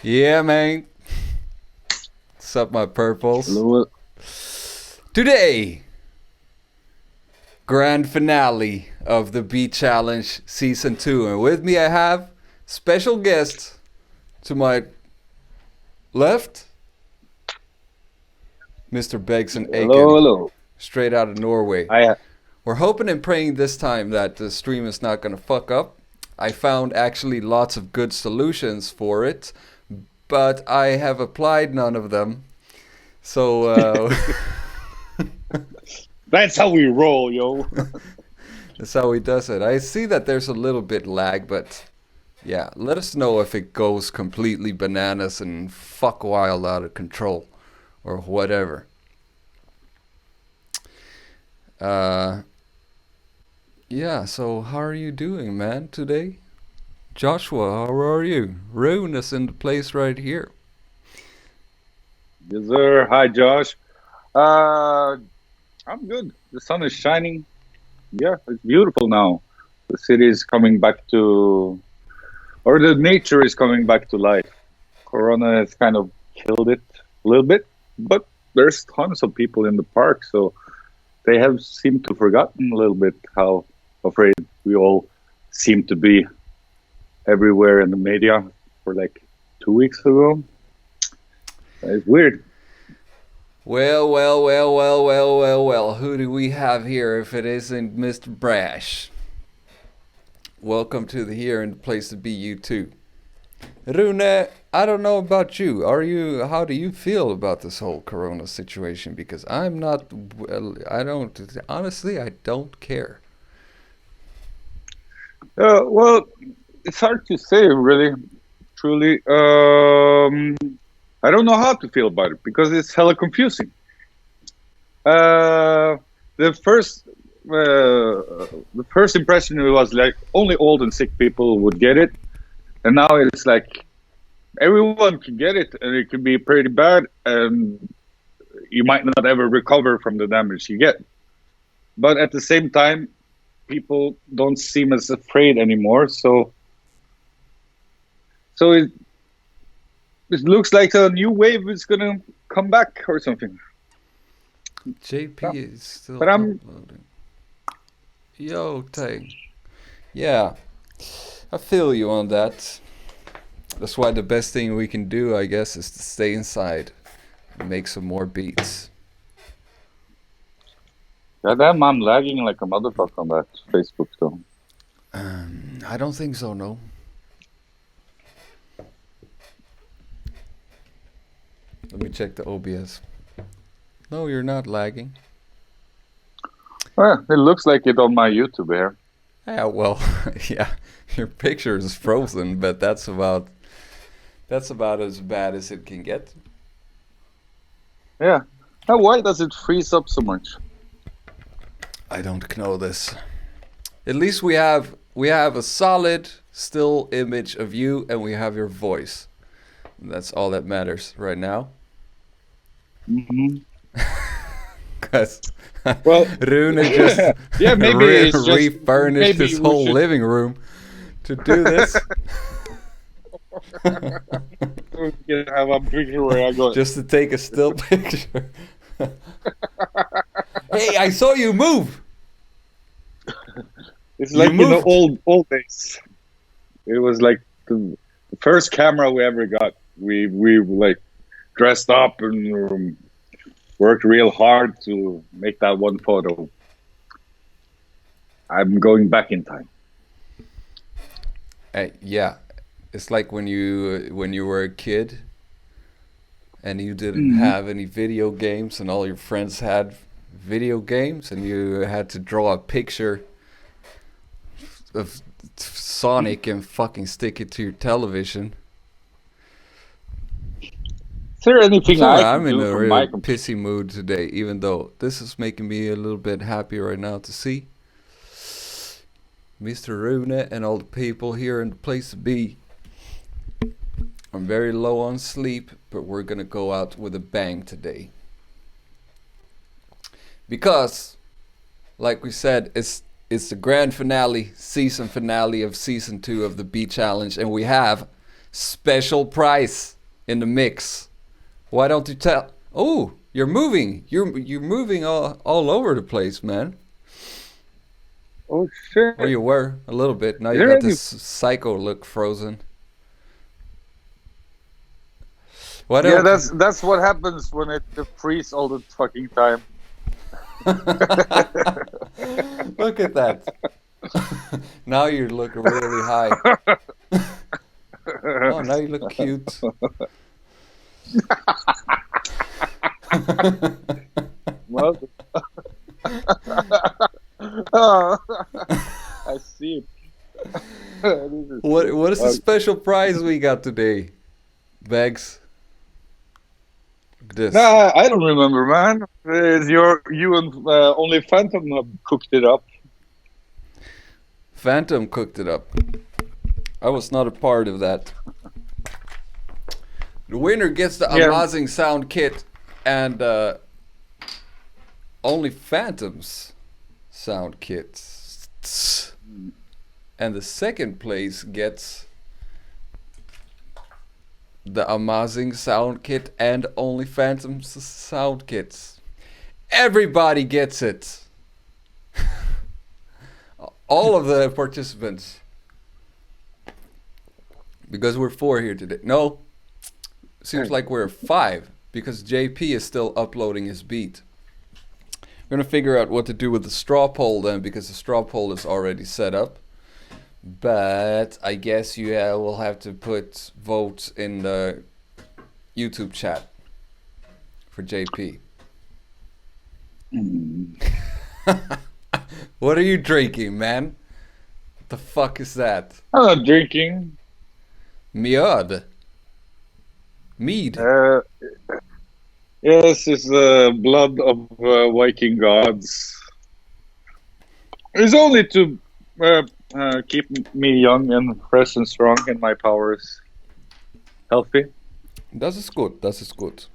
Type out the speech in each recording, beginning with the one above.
Yeah, man. What's up, my purples? Hello. Today, grand finale of the Beat Challenge Season 2. And with me I have special guest to my left, Mr. Begson Aiken, Hello. straight out of Norway. I We're hoping and praying this time that the stream is not going to fuck up. I found actually lots of good solutions for it, but I have applied none of them. So That's how we roll, yo. that's how he does it. I see that there's a little bit lag, but yeah, let us know if it goes completely bananas and fuck wild out of control or whatever. Yeah, so how are you doing, man, today? Joshua, how are you? Rune is in the place right here. Yes, sir. Hi, Josh. Uh, I'm good. The sun is shining. Yeah, it's beautiful now. The city is coming back to, or the nature is coming back to life. Corona has kind of killed it a little bit, but there's tons of people in the park, so they have seemed to forgotten a little bit how afraid we all seem to be everywhere in the media for like 2 weeks ago. It's weird. Well. Who do we have here if it isn't Mr. Brash? Welcome to the here and the place to be, you too. Rune, I don't know about you. How do you feel about this whole corona situation? Because I'm not, well, honestly, I don't care. Well, it's hard to say, really, truly. I don't know how to feel about it because it's hella confusing. Uh, the first, the first impression was like only old and sick people would get it, and now it's like everyone can get it, and it can be pretty bad, and you might not ever recover from the damage you get. But at the same time, people don't seem as afraid anymore. So it looks like a new wave is gonna come back or something. JP Yeah. is still But I'm uploading. Yo, Tay. Yeah, I feel you on that. That's why the best thing we can do, I guess, is to stay inside and make some more beats. goddamn, I'm lagging like a motherfucker on that Facebook though. I don't think so, no. Let me check the OBS. No, you're not lagging. Well, it looks like it on my YouTube here. Yeah, well, yeah, your picture is frozen, but that's about as bad as it can get. Yeah. Now, why does it freeze up so much? I don't know this. At least we have a solid still image of you, and we have your voice. That's all that matters right now. Hmm. Cause Well, Rune just yeah, maybe it's just refurnished maybe his we whole should. living room to do this. You have a picture where I go. Just to take a still picture. Hey, I saw you move. It's You like in the moved. old days. It was like the first camera we ever got. We like dressed up and worked real hard to make that one photo. I'm going back in time. Yeah, it's like when you were a kid and you didn't Hmm. have any video games and all your friends had video games and you had to draw a picture of Sonic and fucking stick it to your television. Is there anything Sorry, I can I'm in do a from real my computer? pissy mood today, even though this is making me a little bit happy right now to see Mr. Rune and all the people here in the place to be. I'm very low on sleep, but we're gonna go out with a bang today. Because, like we said, it's the grand finale, season finale of season 2 of the Beat Challenge, and we have special prize in the mix. Why don't you tell? Oh, you're moving. You're moving all over the place, man. Oh shit! Or you were a little bit. Now Is you there got any? this psycho look frozen. Why Yeah, don't? that's what happens when it freezes all the fucking time. Look at that. Now you look really high. Oh, now you look cute. Well, oh, I see it. What is the special prize we got today, Bags? Look at this. Nah, I don't remember, man. It's you and only Phantom have cooked it up. Phantom cooked it up. I was not a part of that. The winner gets the amazing sound kit and only Phantom's sound kits. And the second place gets the amazing sound kit and only Phantom's sound kits. Everybody gets it. All of the participants. Because we're 4 here today. No. Seems like we're 5. Because JP is still uploading his beat. We're going to figure out what to do with the straw poll then. Because the straw poll is already set up. But I guess you will have to put votes in the YouTube chat. For JP. What are you drinking, man? What the fuck is that? I'm not drinking. Mjöd. Mead. Yes, it's the blood of Viking gods. It's only to keep me young and fresh and strong, and my powers healthy. Das ist gut. Das ist gut.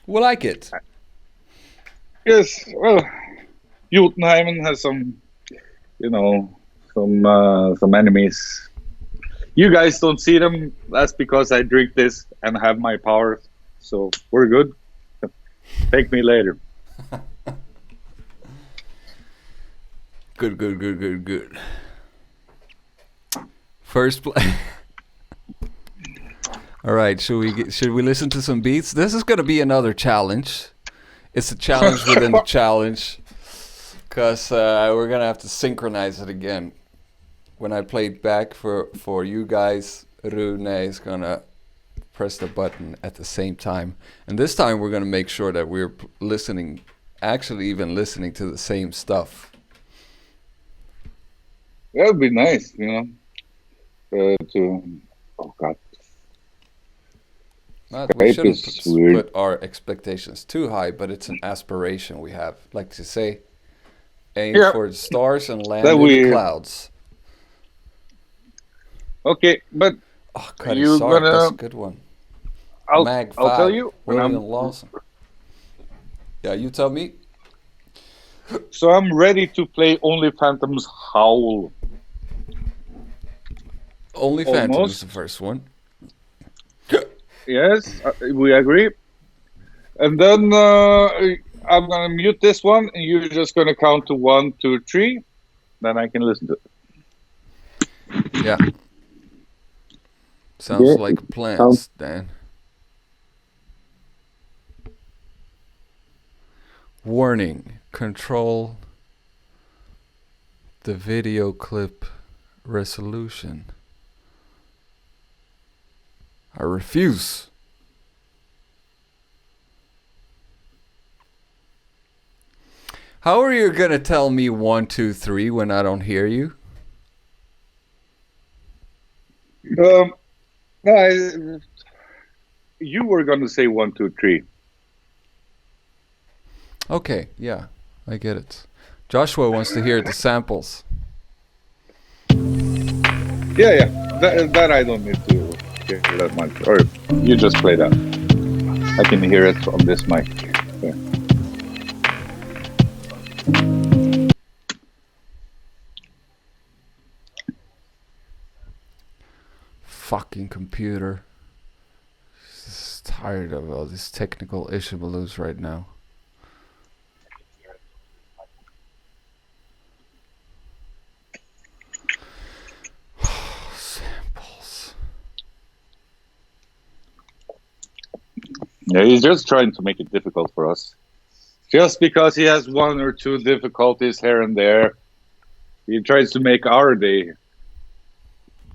We like it. Yes, well, Jotunheimen has some, some enemies. You guys don't see them. That's because I drink this and have my powers. So we're good. Thank me later. Good. First play. All right, should we listen to some beats? This is gonna be another challenge. It's a challenge within the challenge, cause we're gonna have to synchronize it again. When I play it back for you guys, Rune is gonna press the button at the same time, and this time we're gonna make sure that we're listening, actually even listening to the same stuff. That would be nice, oh God. We shouldn't put our expectations too high, but it's an aspiration we have. Like to say, aim for the stars and land in the clouds. Okay, but you gonna... That's a good one. I'll tell you. William Lawson. Yeah, you tell me. So I'm ready to play Only Phantoms Howl. Only Phantoms is the first one. Yes, we agree. And then I'm gonna mute this one, and you're just gonna count to 1, 2, 3. Then I can listen to it. Yeah. Sounds like plans, Dan. Warning. Control the video clip resolution. I refuse. How are you gonna tell me 1, 2, 3 when I don't hear you? You were gonna say 1, 2, 3. Okay, yeah, I get it. Joshua wants to hear the samples. Yeah. That I don't need to hear that much. Or you just play that. I can hear it on this mic. Yeah. fucking computer. Just tired of all these technical issues right now. Samples. Yeah, he's just trying to make it difficult for us. Just because he has one or two difficulties here and there, he tries to make our day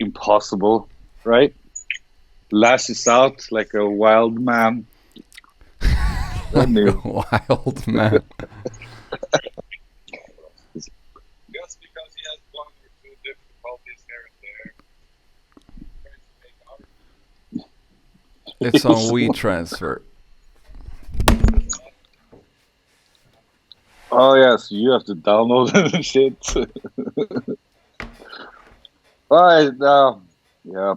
impossible, right? Lashes out like a wild man. Like a wild man. Just because he has one or two difficulties here and there. It's on WeTransfer. Oh yes, you have to download and shit. Alright, yeah.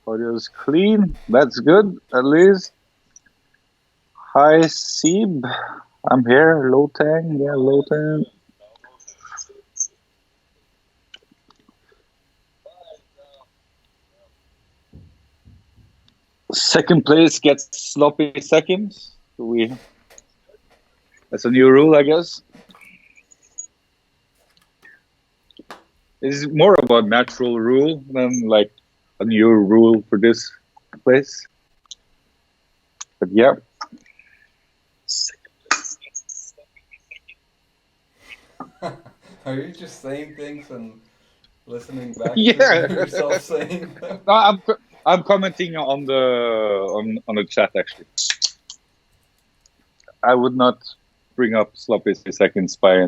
Audio's clean. That's good, at least. Hi, Seeb. I'm here. Low Tang. Yeah, Low Tang. Second place gets sloppy seconds. That's a new rule, I guess. It's more of a natural rule than like a new rule for this place. But yeah. Are you just saying things and listening back Yeah. to yourself saying them? No, I'm commenting on the chat actually. I would not bring up sloppy seconds by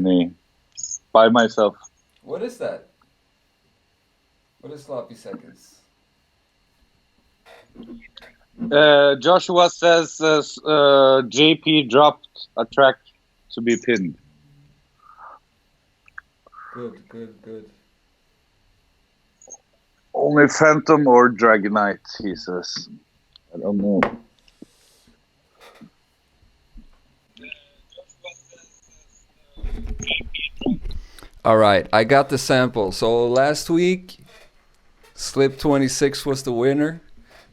myself. What is that? What is sloppy seconds? Joshua says JP dropped a track to be pinned. Good. Only Phantom or Dragonite, he says. I don't know. Alright, I got the sample. So last week, Slip 26 was the winner.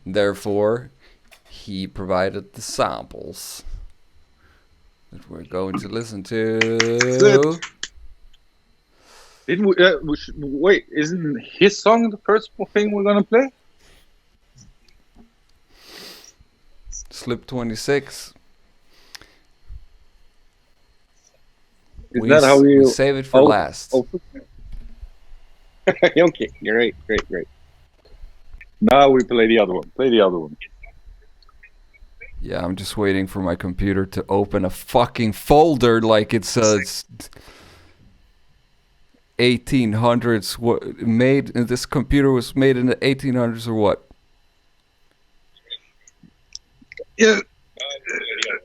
Therefore, he provided the samples that we're going to listen to. Wait, isn't his song the first thing we're gonna play? Slip 26. Is that how we save it for last. Okay, great. Now we play the other one. Yeah, I'm just waiting for my computer to open a fucking folder like it's 1800s. This computer was made in the 1800s or what? Yeah,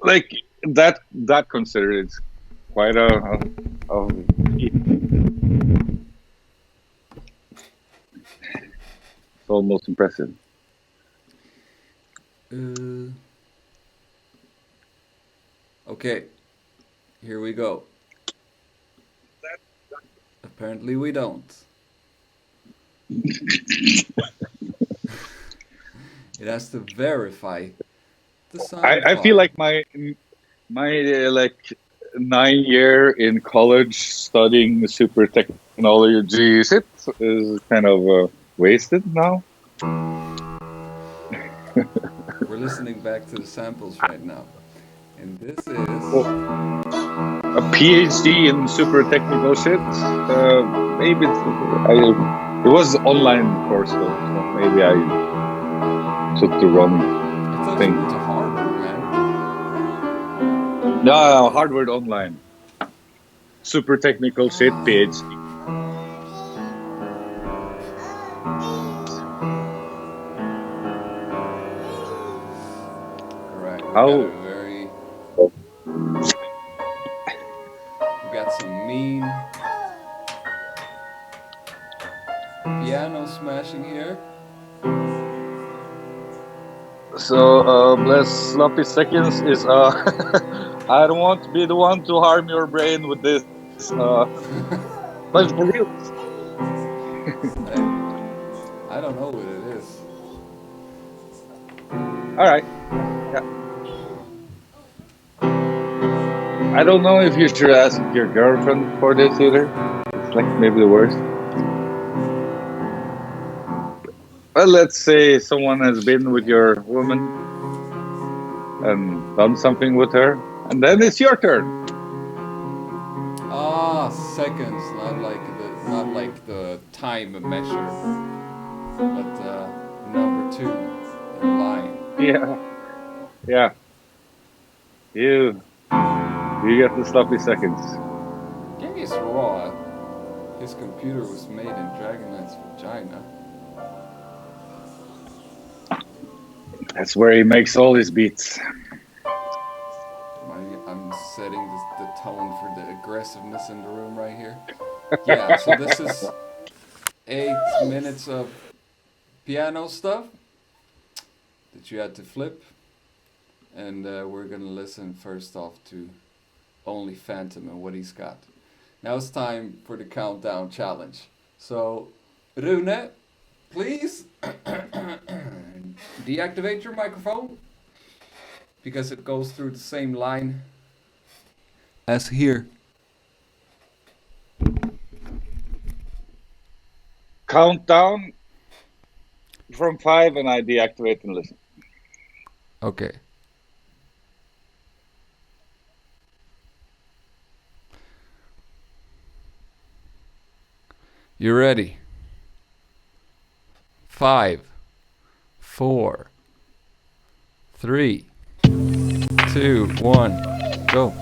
like that considered it's quite a it's almost impressive. Okay, here we go. Apparently we don't. It has to verify the sound. I feel like my like 9 year in college studying super technology shit is kind of wasted now. We're listening back to the samples right now. And this is a PhD in super technical shit. Maybe it was an online course though, so maybe I took the wrong thing. You went to Harvard, man. No, Harvard online. Super technical shit, PhD. Correct. How? We got some mean piano smashing here. So, bless sloppy seconds is I don't want to be the one to harm your brain with this. But for real, I don't know what it is. All right. Yeah. I don't know if you should ask your girlfriend for this either. It's like maybe the worst. Well, let's say someone has been with your woman and done something with her, and then it's your turn. Ah, seconds, not like the time measure, but number two in line. Yeah, yeah. You, you get the sloppy seconds. Gang is raw. His computer was made in Dragonlance's vagina. That's where he makes all his beats. I'm setting the tone for the aggressiveness in the room right here. Yeah, so this is 8 minutes of piano stuff that you had to flip. And we're gonna listen first off to Only Phantom and what he's got. Now it's time for the countdown challenge. So, Rune, please deactivate your microphone because it goes through the same line as here. Countdown from 5, and I deactivate and listen. Okay. You ready? 5, 4, 3, 2, 1, go.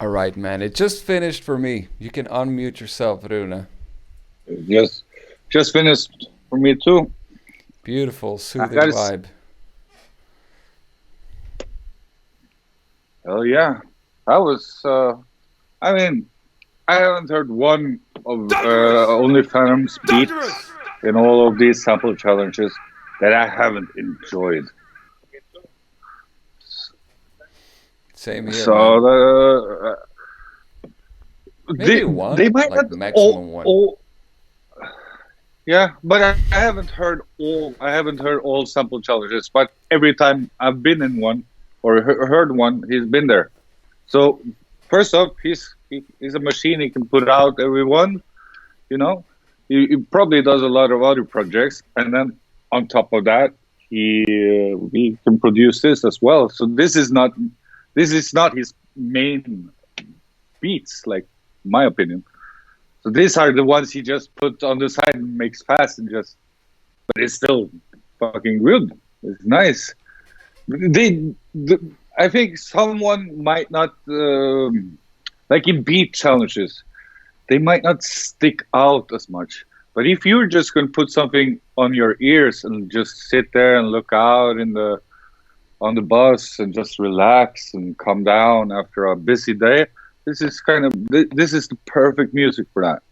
All right, man. It just finished for me. You can unmute yourself, Runa. Just, just finished for me too. Beautiful, I soothing gotta. vibe. Oh yeah, I was. I mean, I haven't heard one of only Phantom's beats in all of these sample challenges that I haven't enjoyed. Same here, So man. Maybe they one, might not like maximum one. all yeah, but I haven't heard all. I haven't heard all sample challenges. But every time I've been in one or heard one, he's been there. So first off, he's a machine. He can put out every one. You know, he probably does a lot of other projects, and then on top of that, he can produce this as well. So this is not his main beats, like my opinion. So these are the ones he just put on the side and makes fast and just, but it's still fucking good. It's nice. I think someone might not like in beat challenges, they might not stick out as much. But if you're just going to put something on your ears and just sit there and look out on the bus and just relax and calm down after a busy day, this is the perfect music for that.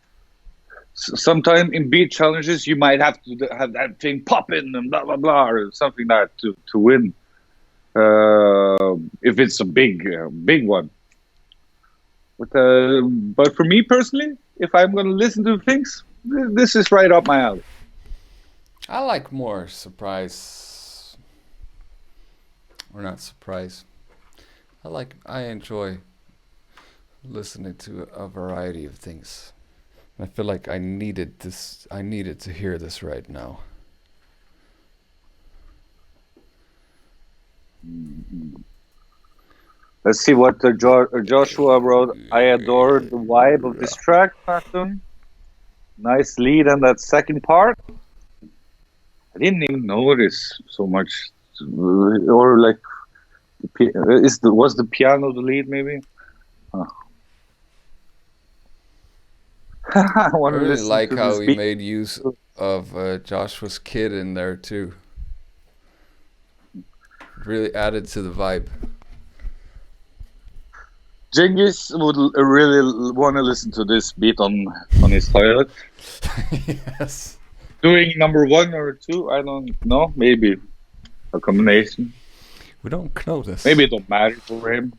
Sometimes in beat challenges, you might have to have that thing popping and blah blah blah or something like that to win. If it's a big one. But for me personally, if I'm going to listen to things, this is right up my alley. I like more surprise, or not surprise. I enjoy listening to a variety of things. I feel like I needed this. I needed to hear this right now. Let's see what Joshua wrote. I adore the vibe of this track, Phantom. Nice lead on that second part. I didn't even notice so much, or like, was the piano the lead maybe? Huh. I I want to really listen like to how this he beat. made use of Joshua's kid in there too. It really added to the vibe. Genghis would really want to listen to this beat on his toilet. Yes. Doing number 1 or 2, I don't know. Maybe a combination. We don't know this. Maybe it don't matter for him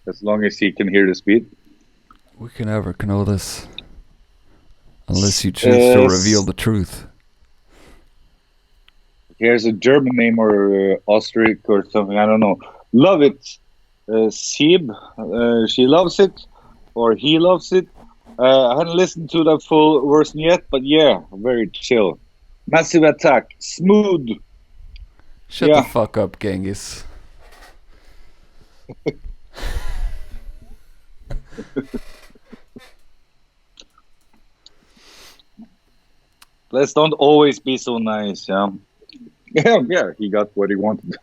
as long as he can hear this beat. We can never know this unless you choose to reveal the truth. Here's a German name or Austric or something. I don't know. Love it. Sieb, she loves it, or he loves it. I haven't listened to the full version yet, but yeah, very chill. Massive Attack, smooth. Shut the fuck up, Genghis. Let's don't always be so nice, yeah. Yeah, he got what he wanted.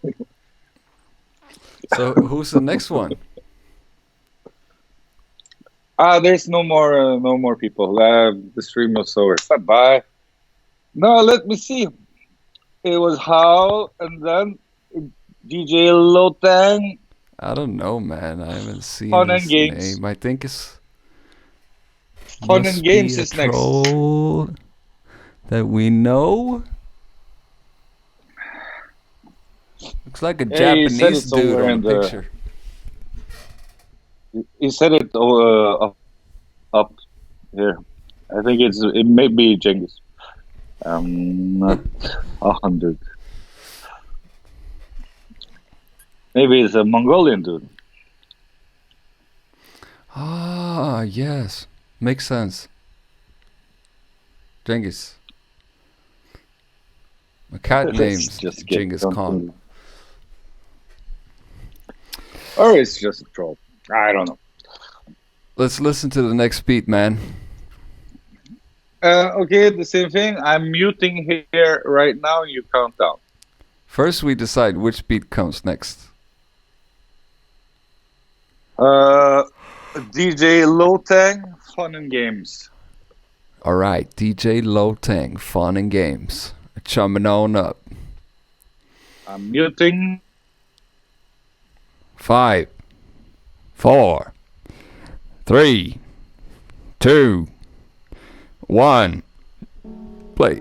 So who's the next one? There's no more people. The stream was over. Bye. No, let me see. It was Howl and then DJ Lotang. I don't know, man. I haven't seen Fun his and Games. name. I think it's Fun and Games is next. Troll that we know. Looks like a Japanese dude on the picture. He said it up here. I think it may be Genghis. Not 100. Maybe it's a Mongolian dude. Ah, yes. Makes sense. Genghis. My cat name's Genghis Khan. Or it's just a troll. I don't know. Let's listen to the next beat, man. Okay, the same thing. I'm muting here right now. You count down. First, we decide which beat comes next. DJ Lotang, Fun and Games. All right, DJ Lotang, fun and games. Chumming on up. I'm muting. 5, 4, 3, 2, 1. Play.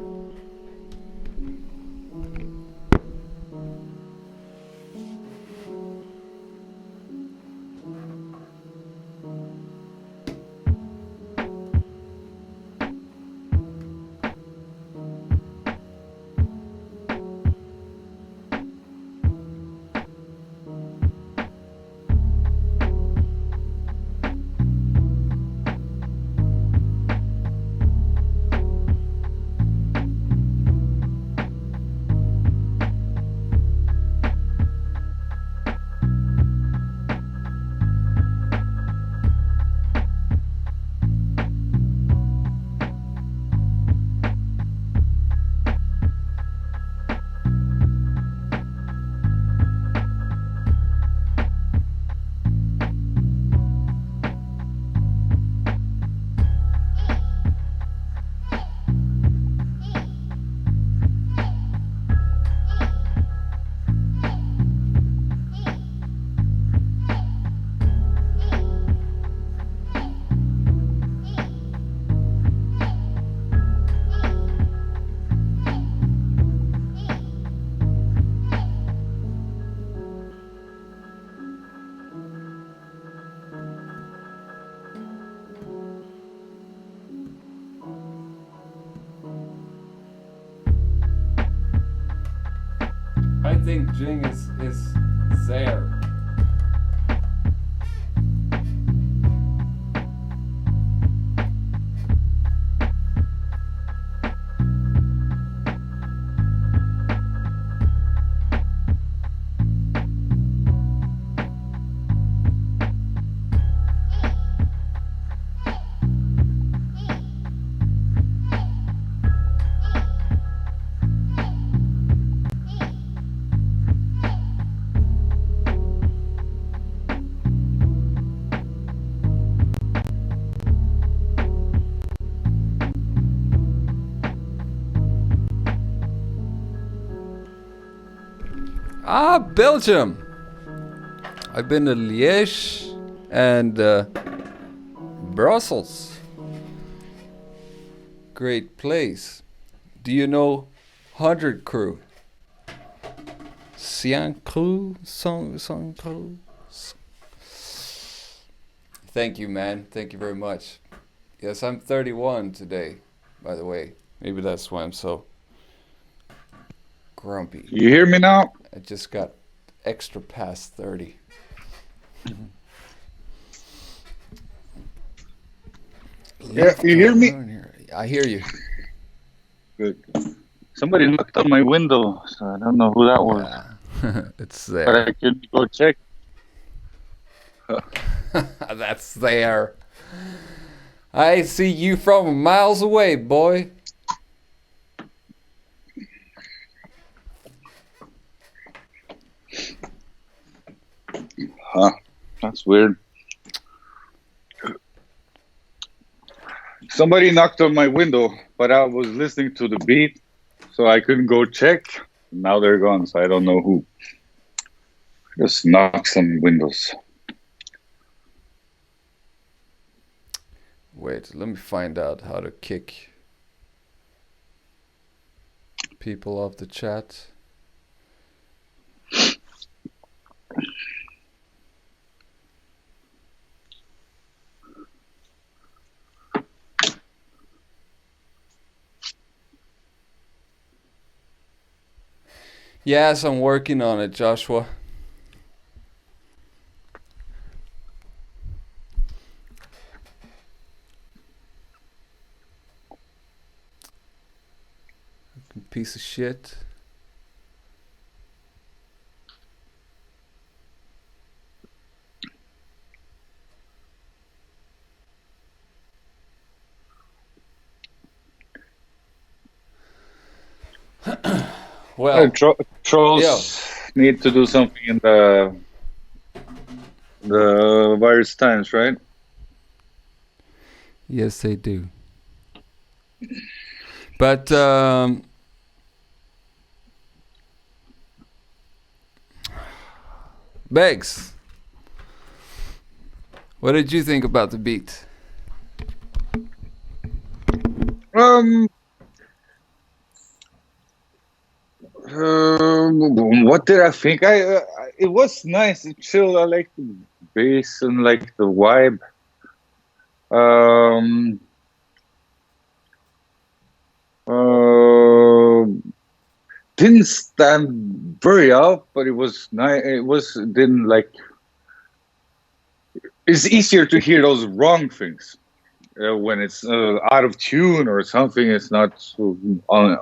I think Jing is there. Ah, Belgium. I've been to Liège and Brussels. Great place. Do you know 100 Crew? 100 Crew? 100 Crew? Thank you, man. Thank you very much. Yes, I'm 31 today, by the way. Maybe that's why I'm so grumpy. You hear me now? I just got extra past 30. Yeah, you hear me? I hear you. Good. Somebody knocked on my window, so I don't know who that was. Yeah. It's there. But I could go check. That's there. I see you from miles away, boy. Huh. That's weird. Somebody knocked on my window, but I was listening to the beat, so I couldn't go check. Now they're gone, so I don't know who. Just knocks on windows. Wait, let me find out how to kick people off the chat. Yes, I'm working on it, Joshua. Piece of shit. Well, trolls need to do something in the virus times, right? Yes, they do. But Begs, what did you think about the beat? Um, what did I think? It was nice, it's chill. I like the bass and like the vibe. Um, uh, didn't stand very out, but it was nice. It was didn't like. It's easier to hear those wrong things when it's out of tune or something. It's not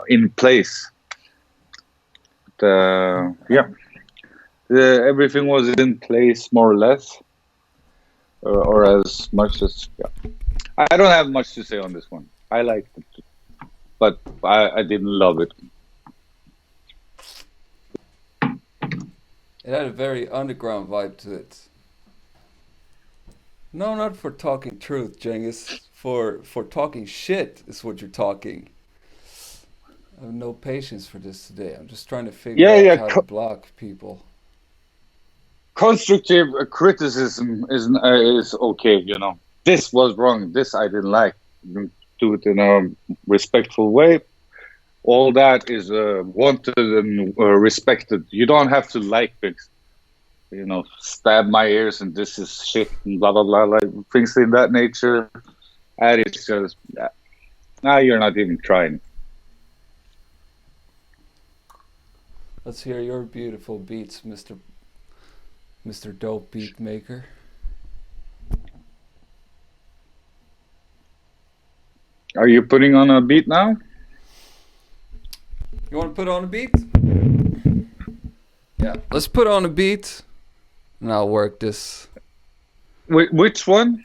in place. Yeah, everything was in place more or less, or as much as. Yeah. I don't have much to say on this one. I liked it, but I didn't love it. It had a very underground vibe to it. No, not for talking truth, Genghis. For talking shit is what you're talking. I have no patience for this today. I'm just trying to figure Yeah, out yeah. how to block people. Constructive criticism is okay. This was wrong. This I didn't like. You do it in a respectful way. All that is wanted and respected. You don't have to like things. Stab my ears and this is shit and blah blah blah, like things in that nature. And it's just now you're not even trying. Let's hear your beautiful beats, Mr. Dope Beat Maker. Are you putting on a beat now? You want to put on a beat? Yeah, let's put on a beat, and I'll work this. Which one?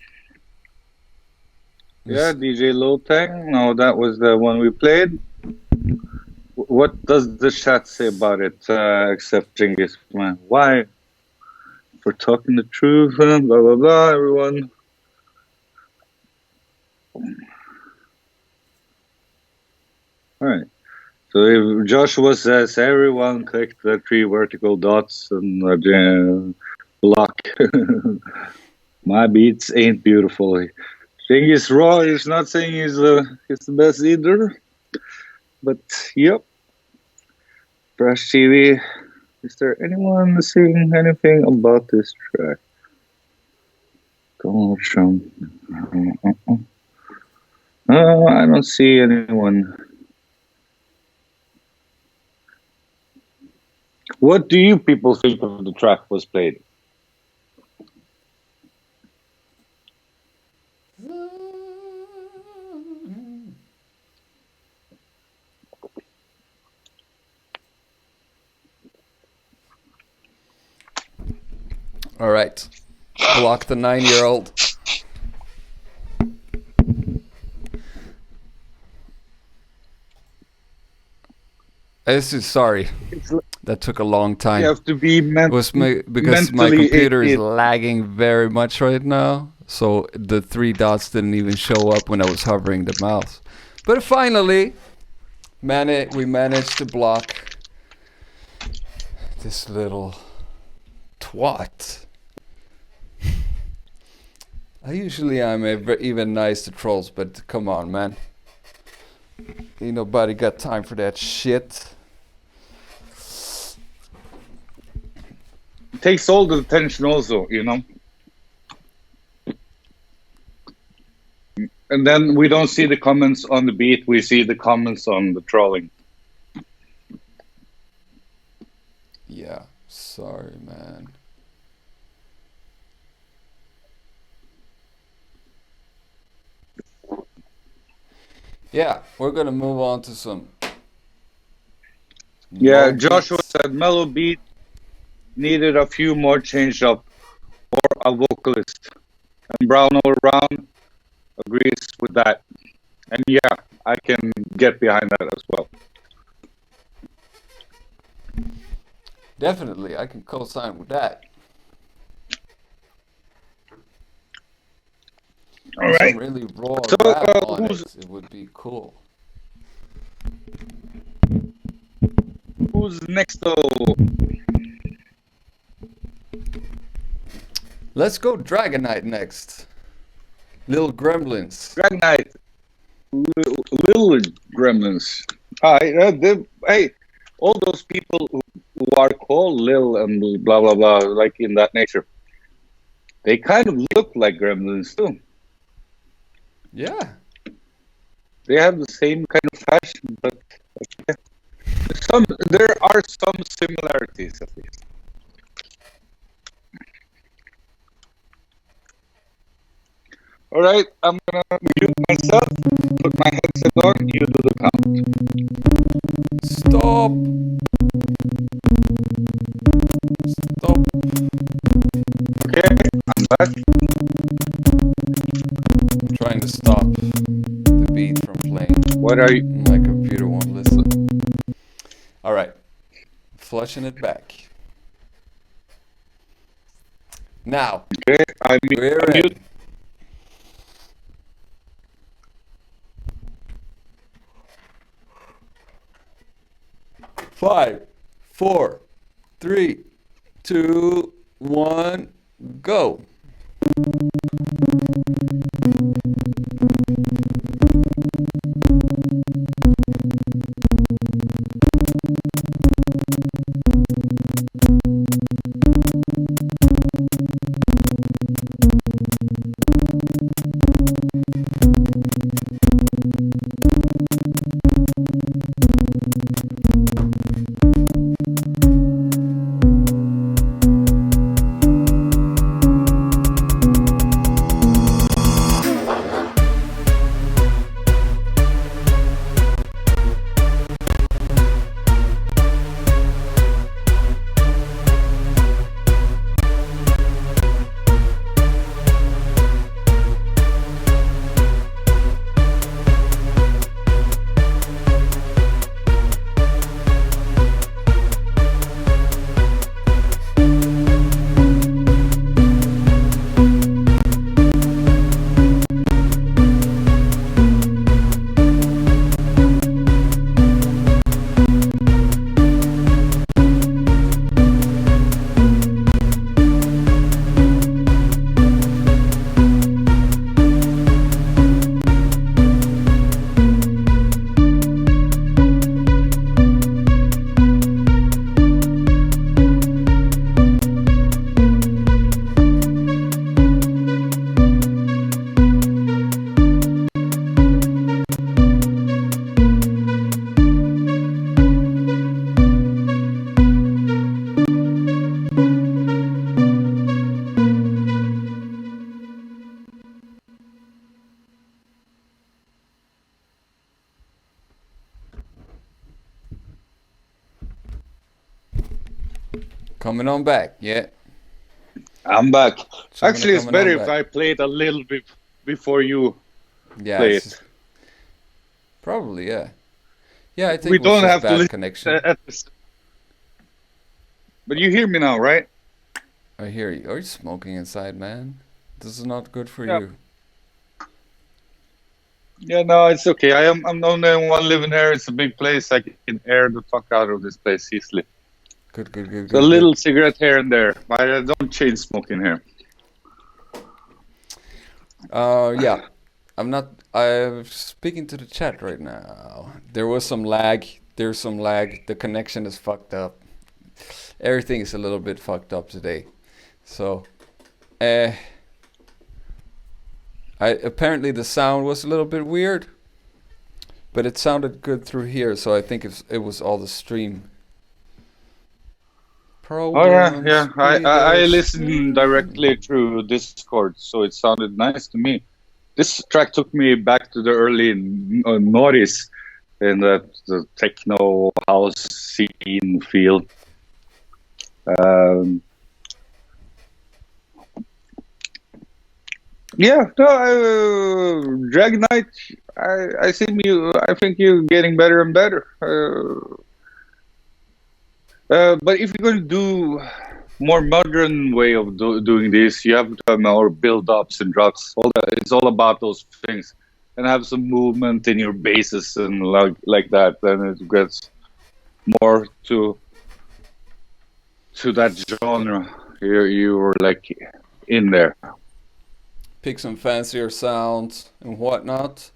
Yeah, DJ Lotang. No, that was the one we played. What does the chat say about it, except Genghis? Why? For talking the truth, blah, blah, blah, everyone. Alright. So if Joshua says everyone click the 3 vertical dots and block. My beats ain't beautiful. Genghis Raw is not saying he's the best either. But, yep. Fresh TV. Is there anyone saying anything about this track? Donald Trump. I don't see anyone. What do you people think of the track was played? All right. Block the 9-year-old. This is sorry. That took a long time. You have to be because my computer is lagging very much right now. So the 3 dots didn't even show up when I was hovering the mouse. But finally, we managed to block this little twat. I'm even nice to trolls, but come on, man. Ain't nobody got time for that shit. It takes all the attention also, And then we don't see the comments on the beat, we see the comments on the trolling. Yeah, sorry, man. Yeah, we're gonna move on to some. Yeah, Joshua said mellow beat needed a few more changed up or a vocalist. And Brown all around agrees with that. And yeah, I can get behind that as well. Definitely, I can co-sign with that. All with some right. really raw So, rap on who's it, it would be cool. next? Though Let's go Dragonite next. Little Gremlins. Dragonite, little gremlins. Hi, hey, all those people who are called Lil and blah blah blah, like in that nature, they kind of look like gremlins too. Yeah. They have the same kind of fashion, but okay. There are some similarities at least. All right, I'm gonna mute myself, put my headset on, you do the count. Stop. Stop. Okay, I'm back. I'm trying to stop the beat from playing. What are you? My computer won't listen. All right. Flushing it back. Now, Okay, we're I'm in. mute. 5, 4, 3, 2, 1, go. Coming on back, yeah. I'm back. Coming Actually, it's coming on better if back. I play it a little bit before you Yeah, play it's it. probably, yeah. Yeah, I think We it was don't just have to bad listen connection. at this. But you hear me now, right? I hear you. Are you smoking inside, man? This is not good for Yeah. you. Yeah, no, it's okay. I'm the only one living here. It's a big place. I can air the fuck out of this place easily. Good, good, good, So a good, good. little cigarette here and there, but I don't chain smoking here. Yeah. I'm speaking to the chat right now. There was some lag. There's some lag. The connection is fucked up. Everything is a little bit fucked up today. So, apparently the sound was a little bit weird, but it sounded good through here. So I think it was all the stream Oh yeah, yeah. problems. I listened directly through Discord, so it sounded nice to me. This track took me back to the early noughties in the techno house scene feel. Yeah, no, Dragonite. I think you're getting better and better. But if you're going to do more modern way of doing this. You have to have more build-ups and drops. All that. It's all about those things, and have some movement in your basses and like that. Then it gets more to that genre. You were like in there. Pick some fancier sounds and whatnot.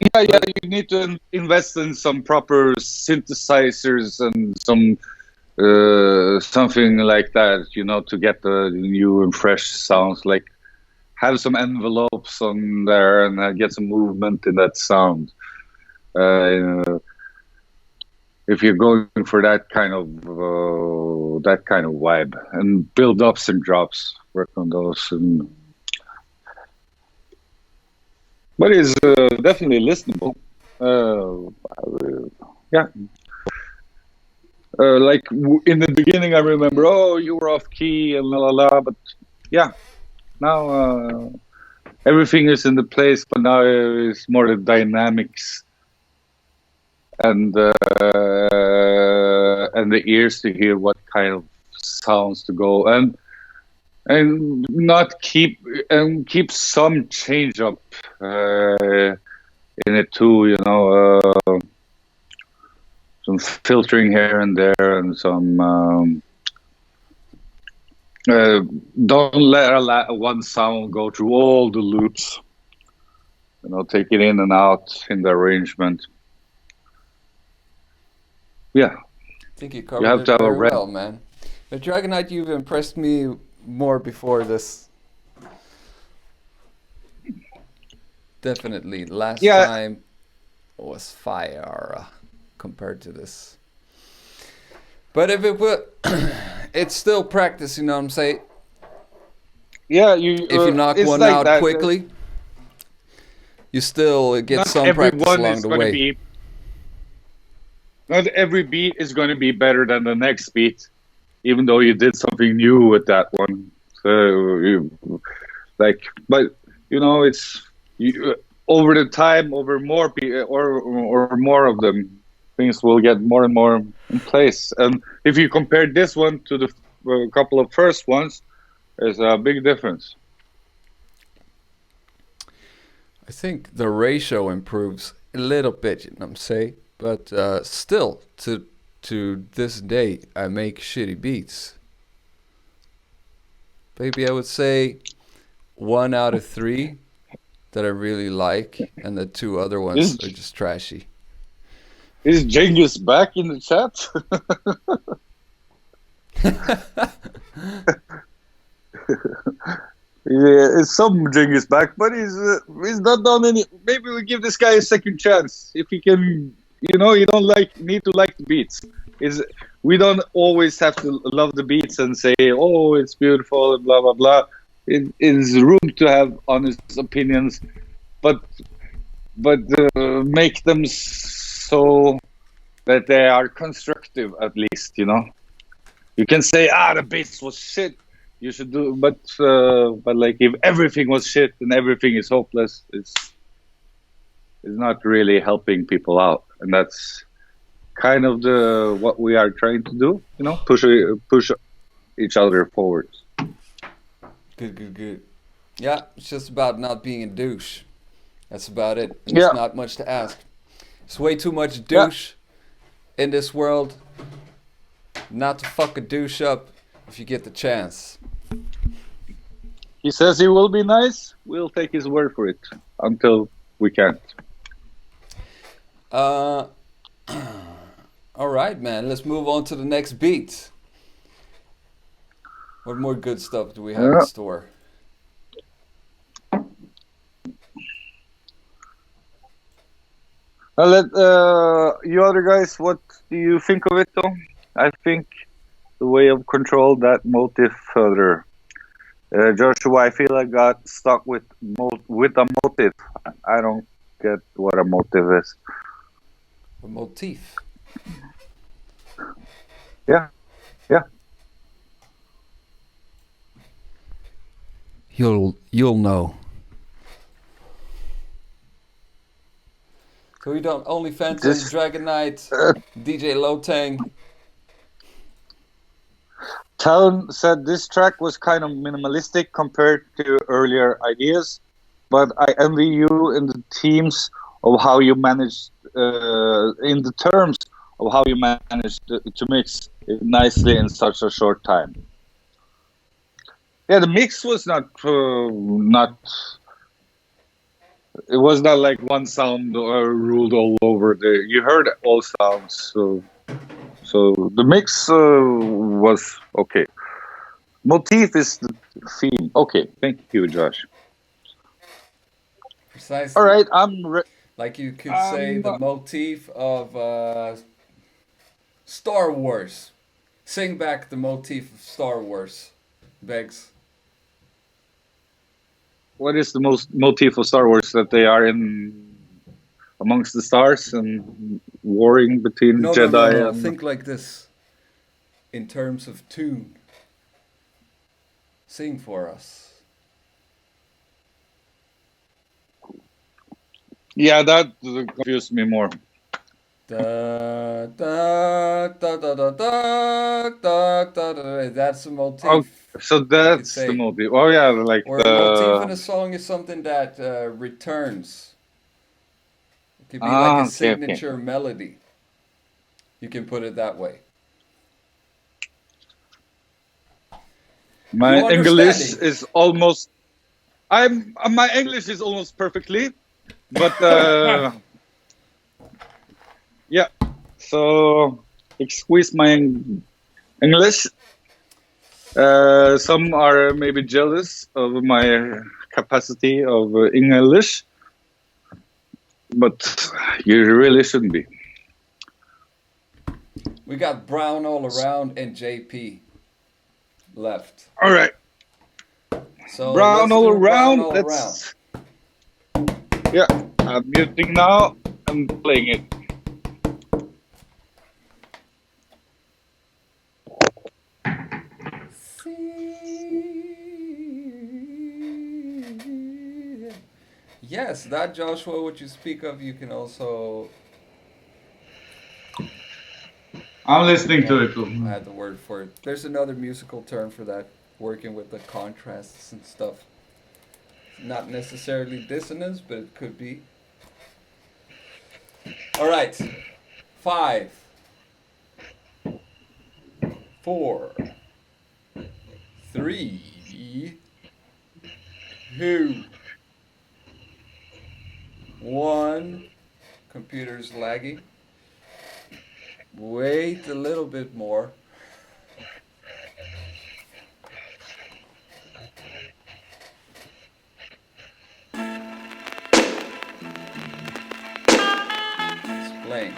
Yeah. But You need to invest in some proper synthesizers and some something like that, to get the new and fresh sounds. Like have some envelopes on there and get some movement in that sound. If you're going for that kind of vibe, and build ups and drops, work on those, but it's definitely listenable. Uh, yeah, like in the beginning, I remember, oh, you were off key and la la la, but yeah, now everything is in the place, but now it's more the dynamics and the ears to hear what kind of sounds to go, and not keep some change up in it too, some filtering here and there, and some don't let one sound go through all the loops. Take it in and out in the arrangement. Yeah, I think you you covered have it to have a very red. well, man. But Dragonite, you've impressed me more before this. Definitely. Last Yeah, time was fire compared to this. But if it were, it's still practice, you know what I'm saying? yeah. If you knock It's one like out that. quickly, you still get Not some practice everyone along is the going to way. be. Not every beat is going to be better than the next beat, even though you did something new with that one. So, like, but it's over the time, over more or more of them, things will get more and more in place. And if you compare this one to the couple of first ones, there's a big difference. I think the ratio improves a little bit, you know what I'm saying? But still, to this day, I make shitty beats. Maybe I would say 1 out of 3 that I really like, and the 2 other ones Is are just trashy. is Genghis back in the chat? Yeah, it's some Genghis back, but he's not done any. Maybe we give this guy a second chance if he can. You don't need to like the beats. Is We don't always have to love the beats and say, "Oh, it's beautiful," and blah blah blah. It is room to have honest opinions, but make them so that they are constructive. At least you can say, the bass was shit. You should do, but like if everything was shit and everything is hopeless, it's not really helping people out, and that's kind of the what we are trying to do. Push each other forward. Good, good, good. Yeah, it's just about not being a douche. That's about it. And it's Yeah, not much to ask. It's way too much yeah. douche in this world not to fuck a douche up if you get the chance. He says he will be nice. We'll take his word for it until we can't. Uh, all right, man. Let's move on to the next beat. What more good stuff do we have in Yeah. store? I'll let you other guys. What do you think of it, though? I think the way of control that motive further. Joshua, I feel I got stuck with a motive. I don't get what a motive is. A motif. Yeah, yeah. You'll know. So we don't OnlyFans and Just Dragon Knight, DJ Lotang. Talon said this track was kind of minimalistic compared to earlier ideas, but I envy you in the teams of how you managed, in the terms of how you managed to mix it nicely in such a short time. Yeah, the mix was not. It was not like one sound ruled all over. You heard all sounds, so the mix was okay. Motif is the theme. Okay, thank you, Josh. Precisely. All right, like you could say the motif of Star Wars. Sing back the motif of Star Wars, Beggs. What is the most motif of Star Wars, that they are in amongst the stars and warring between Jedi and... Think like this. In terms of tune. Sing for us. Yeah, that confused me more. Da, da, da, da, da, da, da, da, da. That's a motif. Oh, so that's the motif. Oh yeah, like or a motif in a song is something that returns. It could be like a signature melody. You can put it that way. My English is almost... my English is almost perfectly, but yeah. So excuse my English. Some are maybe jealous of my capacity of English, but you really shouldn't be. We got Brown all around and JP left. All right. So Brown all around. Let's... Yeah, I'm muting now. I'm playing it. Yes, that Joshua, what you speak of, you can also... I'm listening to it. I had the word for it. There's another musical term for that, working with the contrasts and stuff. Not necessarily dissonance, but it could be. All right. 5, 4, 3, 2, 1. Computer's lagging. Wait a little bit more. It's playing.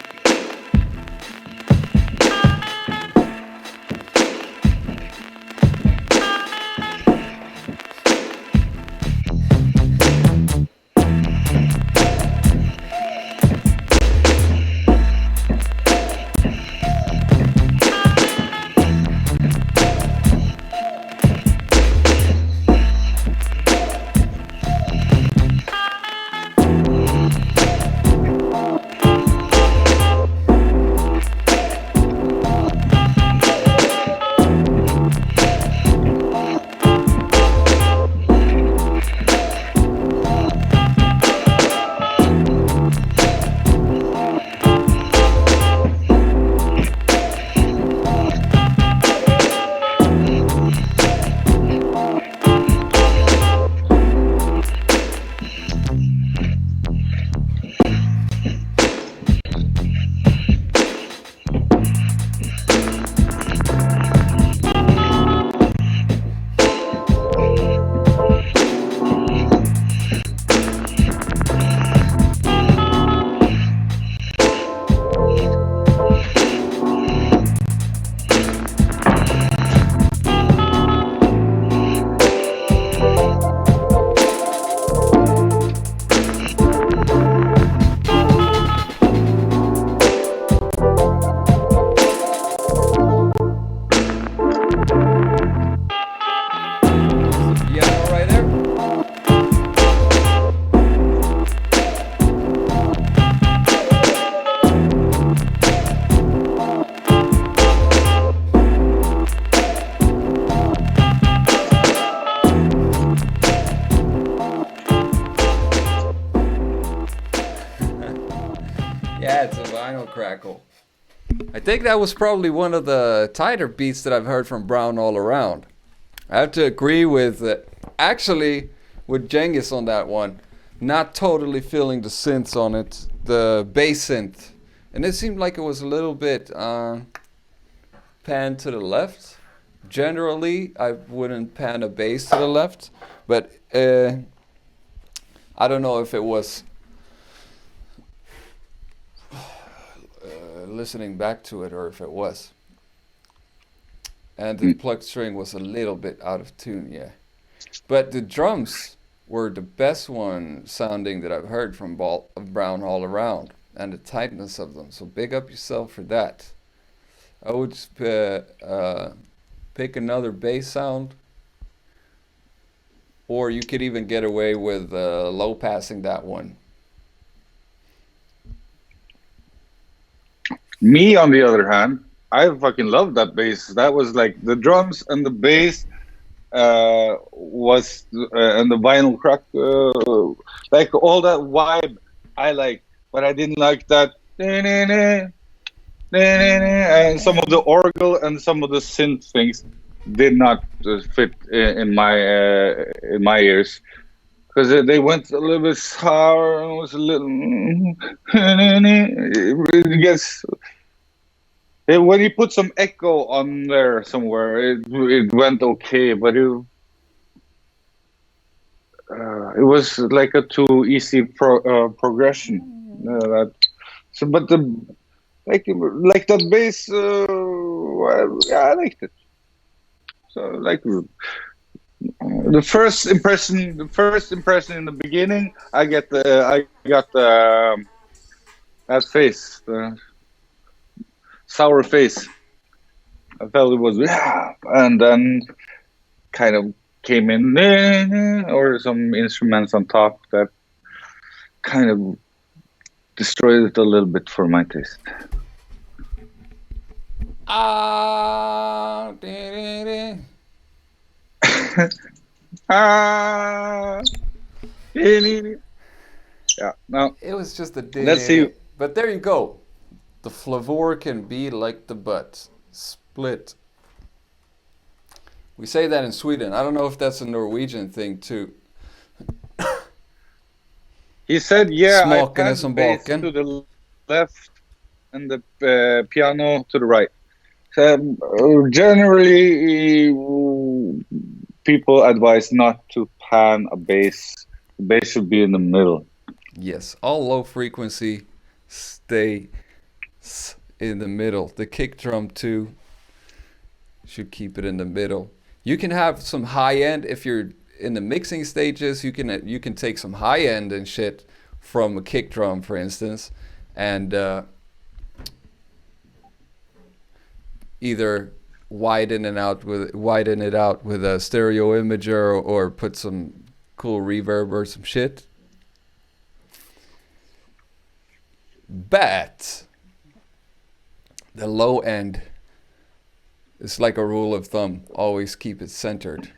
piano crackle. I think that was probably one of the tighter beats that I've heard from Brown all around. I have to agree with actually with Genghis on that one. Not totally feeling the synths on it, the bass synth, and it seemed like it was a little bit pan to the left. Generally, I wouldn't pan a bass to the left, but I don't know if it was listening back to it or if it was. And the plucked string was a little bit out of tune, yeah. But the drums were the best one sounding that I've heard from Brown all around, and the tightness of them. So big up yourself for that. I would pick another bass sound, or you could even get away with low passing that one. Me, on the other hand, I fucking love that bass. That was like the drums and the bass was and the vinyl crack, like all that vibe I like, but I didn't like that. And some of the orgel and some of the synth things did not fit in my ears, because they went a little bit sour and was a little. It gets when you put some echo on there somewhere, it went okay, but it was like a too easy progression. So, but the like that bass, yeah, I liked it. So like the first impression in the beginning, I got that face, the sour face. I felt it was, yeah, and then kind of came in or some instruments on top that kind of destroyed it a little bit for my taste. Yeah, no. It was just a Let's see. But there you go. The flavor can be like the butt. Split. We say that in Sweden. I don't know if that's a Norwegian thing too. He said, yeah, I Smaken pan är the som bass baken. to the left and the piano to the right. Generally, people advise not to pan a bass. The bass should be in the middle. Yes, all low frequency stay in the middle. The kick drum too should keep it in the middle. You can have some high end if you're in the mixing stages. You can take some high end and shit from a kick drum, for instance, and either widen it out with a stereo imager, or put some cool reverb or some shit. But the low end is like a rule of thumb. Always keep it centered.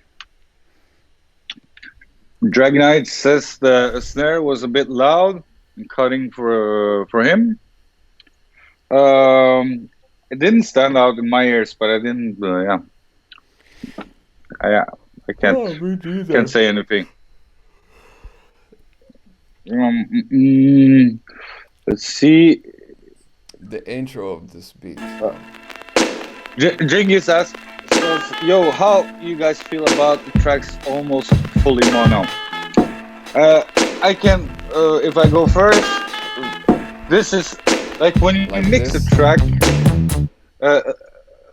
Dragonite says the snare was a bit loud and cutting for him. It didn't stand out in my ears, but I didn't. I can't say anything. Let's see. The intro of this beat. Genghis says, yo, how you guys feel about the tracks almost fully mono? I can, if I go first, this is like when you mix a track.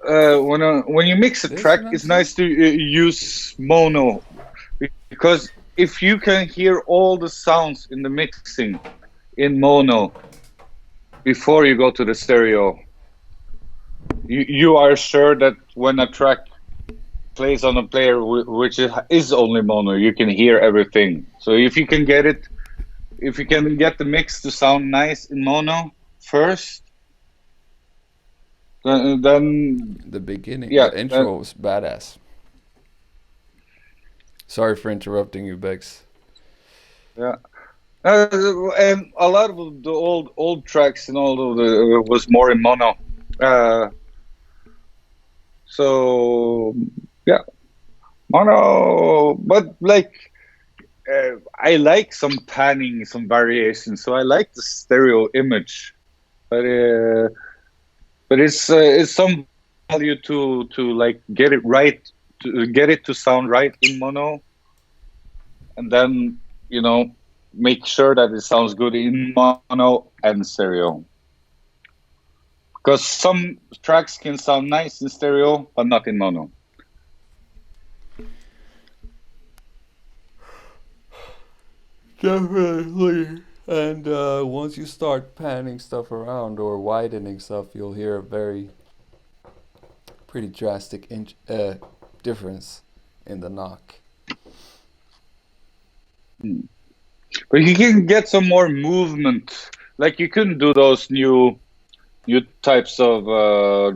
When you mix a track, it's nice to use mono, because if you can hear all the sounds in the mixing in mono before you go to the stereo, you are sure that when a track plays on a player which is only mono, you can hear everything. So if you can get the mix to sound nice in mono first, then the beginning, yeah, the intro was badass. Sorry for interrupting you, Bex. Yeah, And a lot of the old tracks and all of the was more in mono. Uh, so yeah, mono. But like I like some panning, some variation. So I like the stereo image, but it's some value to like get it right, to get it to sound right in mono, and then you know make sure that it sounds good in mono and stereo. Because some tracks can sound nice in stereo, but not in mono. Definitely. And once you start panning stuff around or widening stuff, you'll hear a very pretty drastic difference in the knock. But you can get some more movement. Like you couldn't do those new types of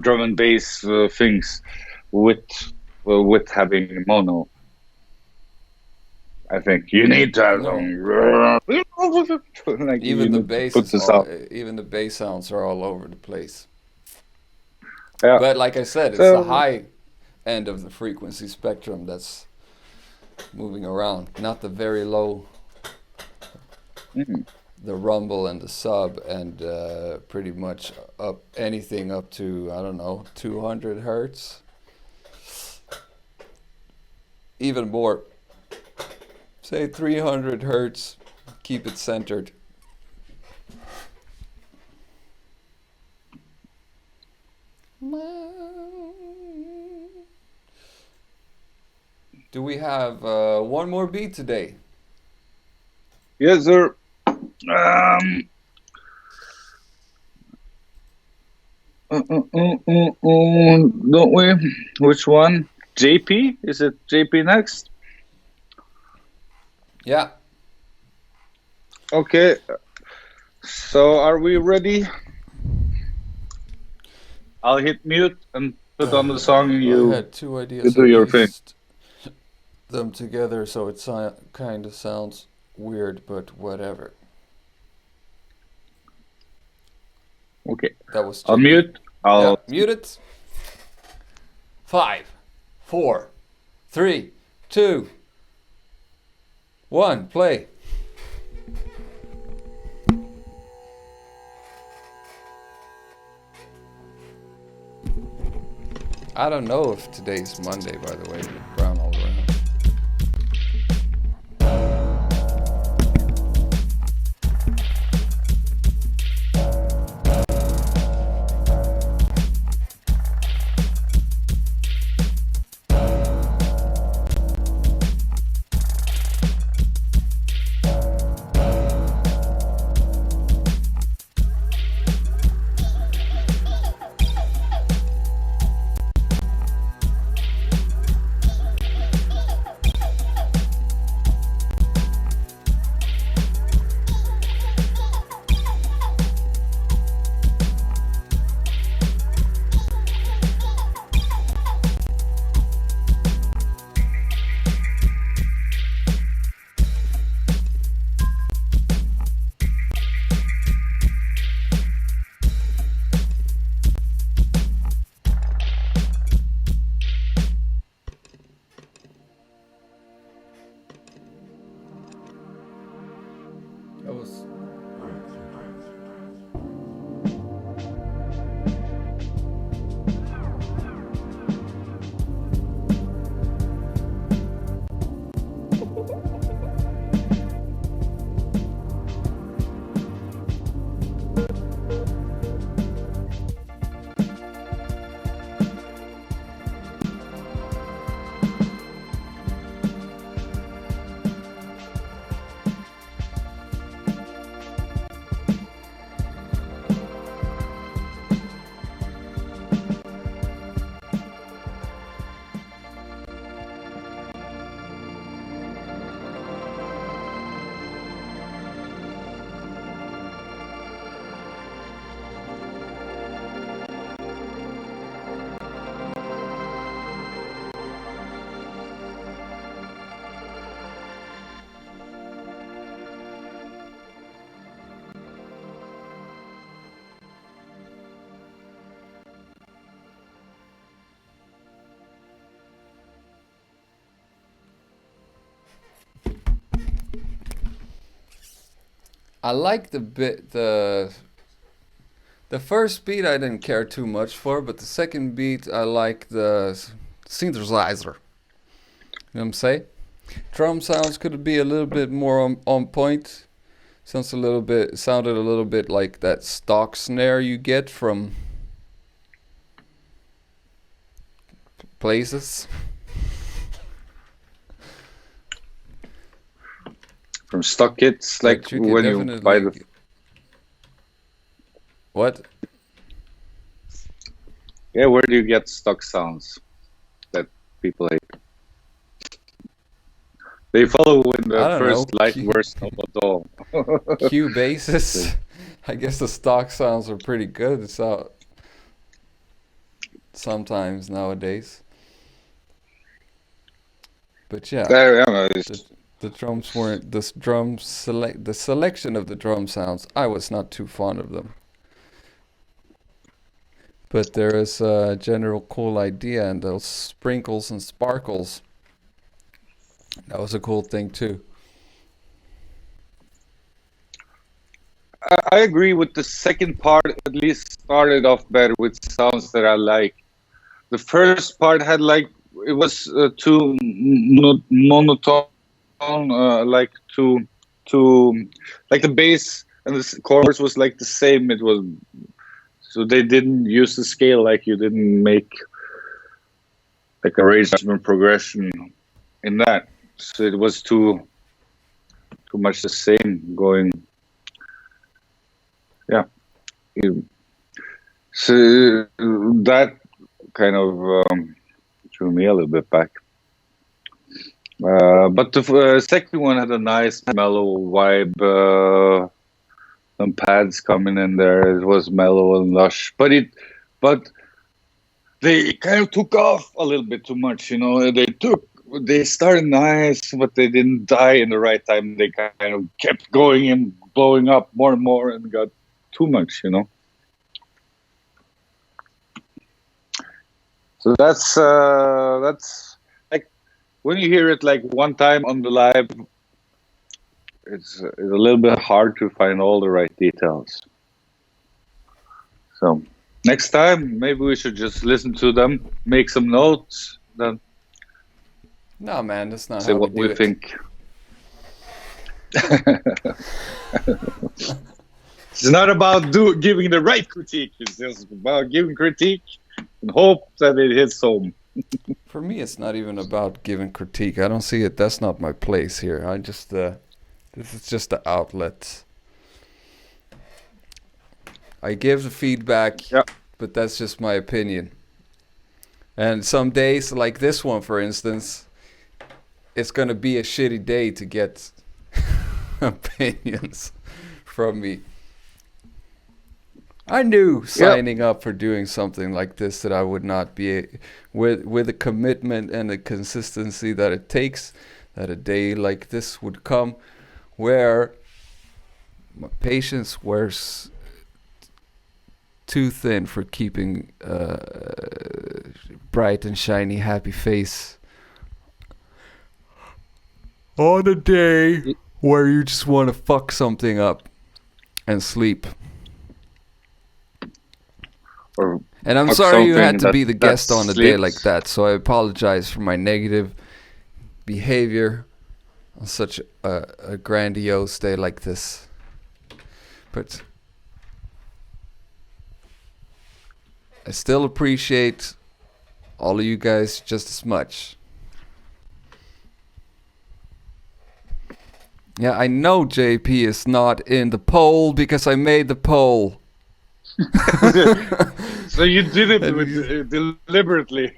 drum and bass things with having mono. I think you need to have No, some like you need to put this out. even the bass sounds are all over the place. Yeah. But like I said, it's the So high end of the frequency spectrum that's moving around, not the very low, mhm. the rumble and the sub, and pretty much up anything up to, I don't know, 200 hertz, even more, say 300 hertz. Keep it centered. Do we have one more beat today? yes, sir. Um, don't we? Which one? JP? Is it JP next? Yeah. Okay. So are we ready? I'll hit mute and put on the song, and I you had two you ideas. do I your thing. pieced them together so it kind of sounds weird, but whatever. Okay. That was I'll JP. mute. Yeah, I'll. mute it. 5, 4, 3, 2, 1, play. I don't know if today's Monday, by the way, brown all around. I like the first beat I didn't care too much for, but the second beat I like the synthesizer. You know what I'm saying? Drum sounds could be a little bit more on point. Sounded a little bit like that stock snare you get from places. From stock kits, like But you could when you buy definitely the. what? Yeah, where do you get stock sounds that people hate? They follow in I the don't know. first light version of a doll. Q bases. I guess the stock sounds are pretty good. So sometimes nowadays. But yeah, There, yeah, the the drums weren't the selection of the drum sounds. I was not too fond of them. But there is a general cool idea, and those sprinkles and sparkles. That was a cool thing too. I agree with the second part. At least started off better with sounds that I like. The first part had like it was too monotone, like too like the bass and the chorus was like the same. It was so they didn't use the scale like you didn't make like arrangement progression in that. So it was too much the same going. Yeah. So that kind of threw me a little bit back. But the second one had a nice mellow vibe. Some pads coming in there. It was mellow and lush, but they kind of took off a little bit too much. You know, they started nice, but they didn't die in the right time. They kind of kept going and blowing up more and more, and got too much. You know. So that's like when you hear it like one time on the live, it's a little bit hard to find all the right details. So next time, maybe we should just listen to them, make some notes, then No, man, that's not say how we what do we it. think. It's not about giving the right critique. It's just about giving critique and hope that it hits home. For me, it's not even about giving critique. I don't see it. That's not my place here. This is just the outlet. I give the feedback, Yeah. but that's just my opinion. And some days, like this one, for instance, it's gonna be a shitty day to get opinions from me. I knew signing up for doing something like this that I would not be with the commitment and the consistency that it takes, that a day like this would come where my patience wears too thin for keeping bright and shiny happy face on a day where you just want to fuck something up and sleep. And I'm sorry you had to be the guest on a day like that, so I apologize for my negative behavior on such a grandiose day like this. But I still appreciate all of you guys just as much. Yeah, I know JP is not in the poll because I made the poll. So you did it deliberately.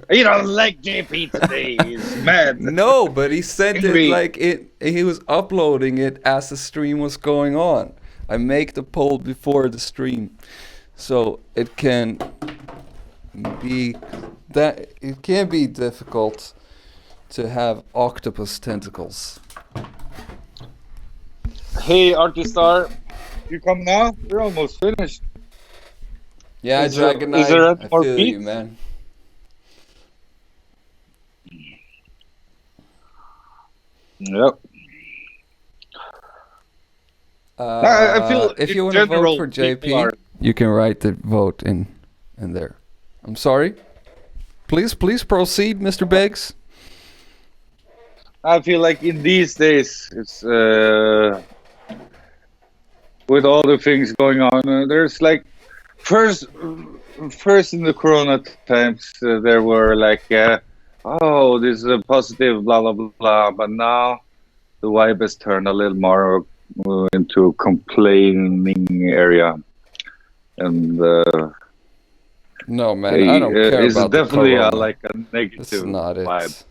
You don't like JP today. He's mad. No, but he sent it like he was uploading it as the stream was going on. I make the poll before the stream, so it can be difficult to have octopus tentacles. Hey, Artistar, you come now? We're almost finished. Yeah, Dragon Knight, I feel you, man. Yep. I feel If in you want to vote general for people JP, are. you can write the vote in there. I'm sorry. Please proceed, Mr. Beggs. I feel like in these days, it's with all the things going on. There's like first, first in the Corona times, there were like, oh, this is a positive, blah blah blah. But now the vibe has turned a little more into complaining area, and No, man, I don't care it's about the definitely corona. like a That's negative not vibe it.